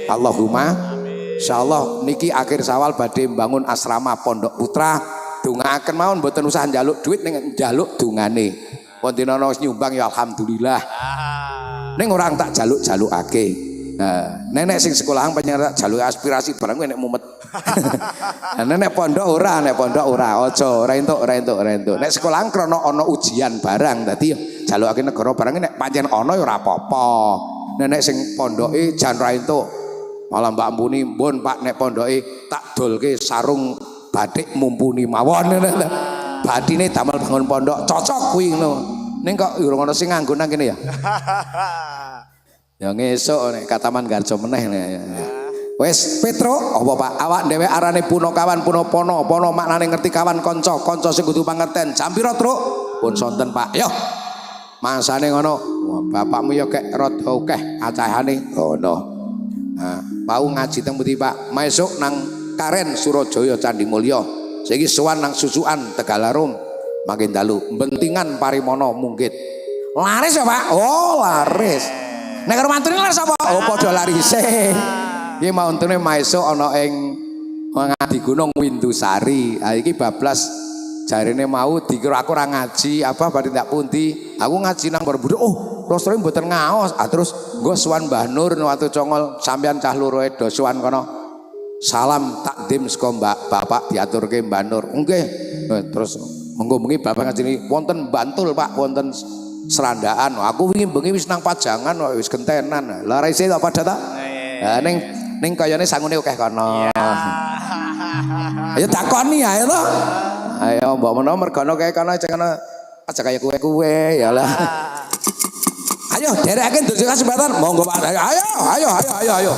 Allahumma insyaallah niki akhir Syawal badhe mbangun asrama Pondok Putra. Dongaaken mawon mboten usah njaluk duit ning njaluk dongane. Wonten ana nyumbang ya alhamdulillah. Ning orang tak jaluk-jalukake. Nah, nenek sing sekolahan pengen jaluk aspirasi barang nek mumet. Nenek pondok ora, aja ora entuk. Nek sekolahan krana ana ujian barang dadi jalukake negara barang nek pancen ana ya ora apa-apa. Nenek sing pondoke jan ra entuk. Malah Mbak Mumpuni, "Mbun Pak nek pondoke tak dolke sarung batik mumpuni mawon." Batine damel bangun pondok cocok kuwi ngono. Ning kok urung ana sing nganggo nang kene ya. Ya ngesuk nek Kataman Garjo meneh. Wes Petro, apa Pak? Awak dhewe arane puno kawan, puno pono, pono maknane ngerti kawan kanca, kanca sing kudu pangerten. Jam pira, Truk? Pun sonten, Pak. Yo. Masane ngono. Bapakmu ya kek rada akeh acahane. Ngono. Nah, mau ngaji teng pundi, Pak? Maesuk nang Karen Surajaya Candi Mulya. Saiki sowan nang Susukan Tegalarum. Makin dalu bentingan Parimono Mungkit. Laris ya, Pak? Oh, laris. Nek karo mantune laris apa? Oh, padha larise. Iki mauntune maesuk ana ing Ngadi Gunung Windusari. Ha iki bablas jarine mau dikira aku ora ngaji, apa badhe ndak pundi. Aku ngaji nang Borobudur. Oh, rostone mboten ngaos. Ah terus nggo sowan Mbah Nur Watu Congol sampean cah loro do sowan kono. Salam takdim saka Bapak diaturke Mbah Nur. Nggih. Terus monggo bengi Bapak ngajeni wonten Bantul, Pak, wonten serandaan. Aku wingi bengi wis nang Pajangan wis gentenan. Lah raise tak padha ta? Ha ning kayane sangune akeh kono. Ayo takoni ae to. Ayo mbok menawa mergono kaya kono aja kaya kuwe ya lah. Ayo dereke nduk kesempatan monggo Pak. Ayo.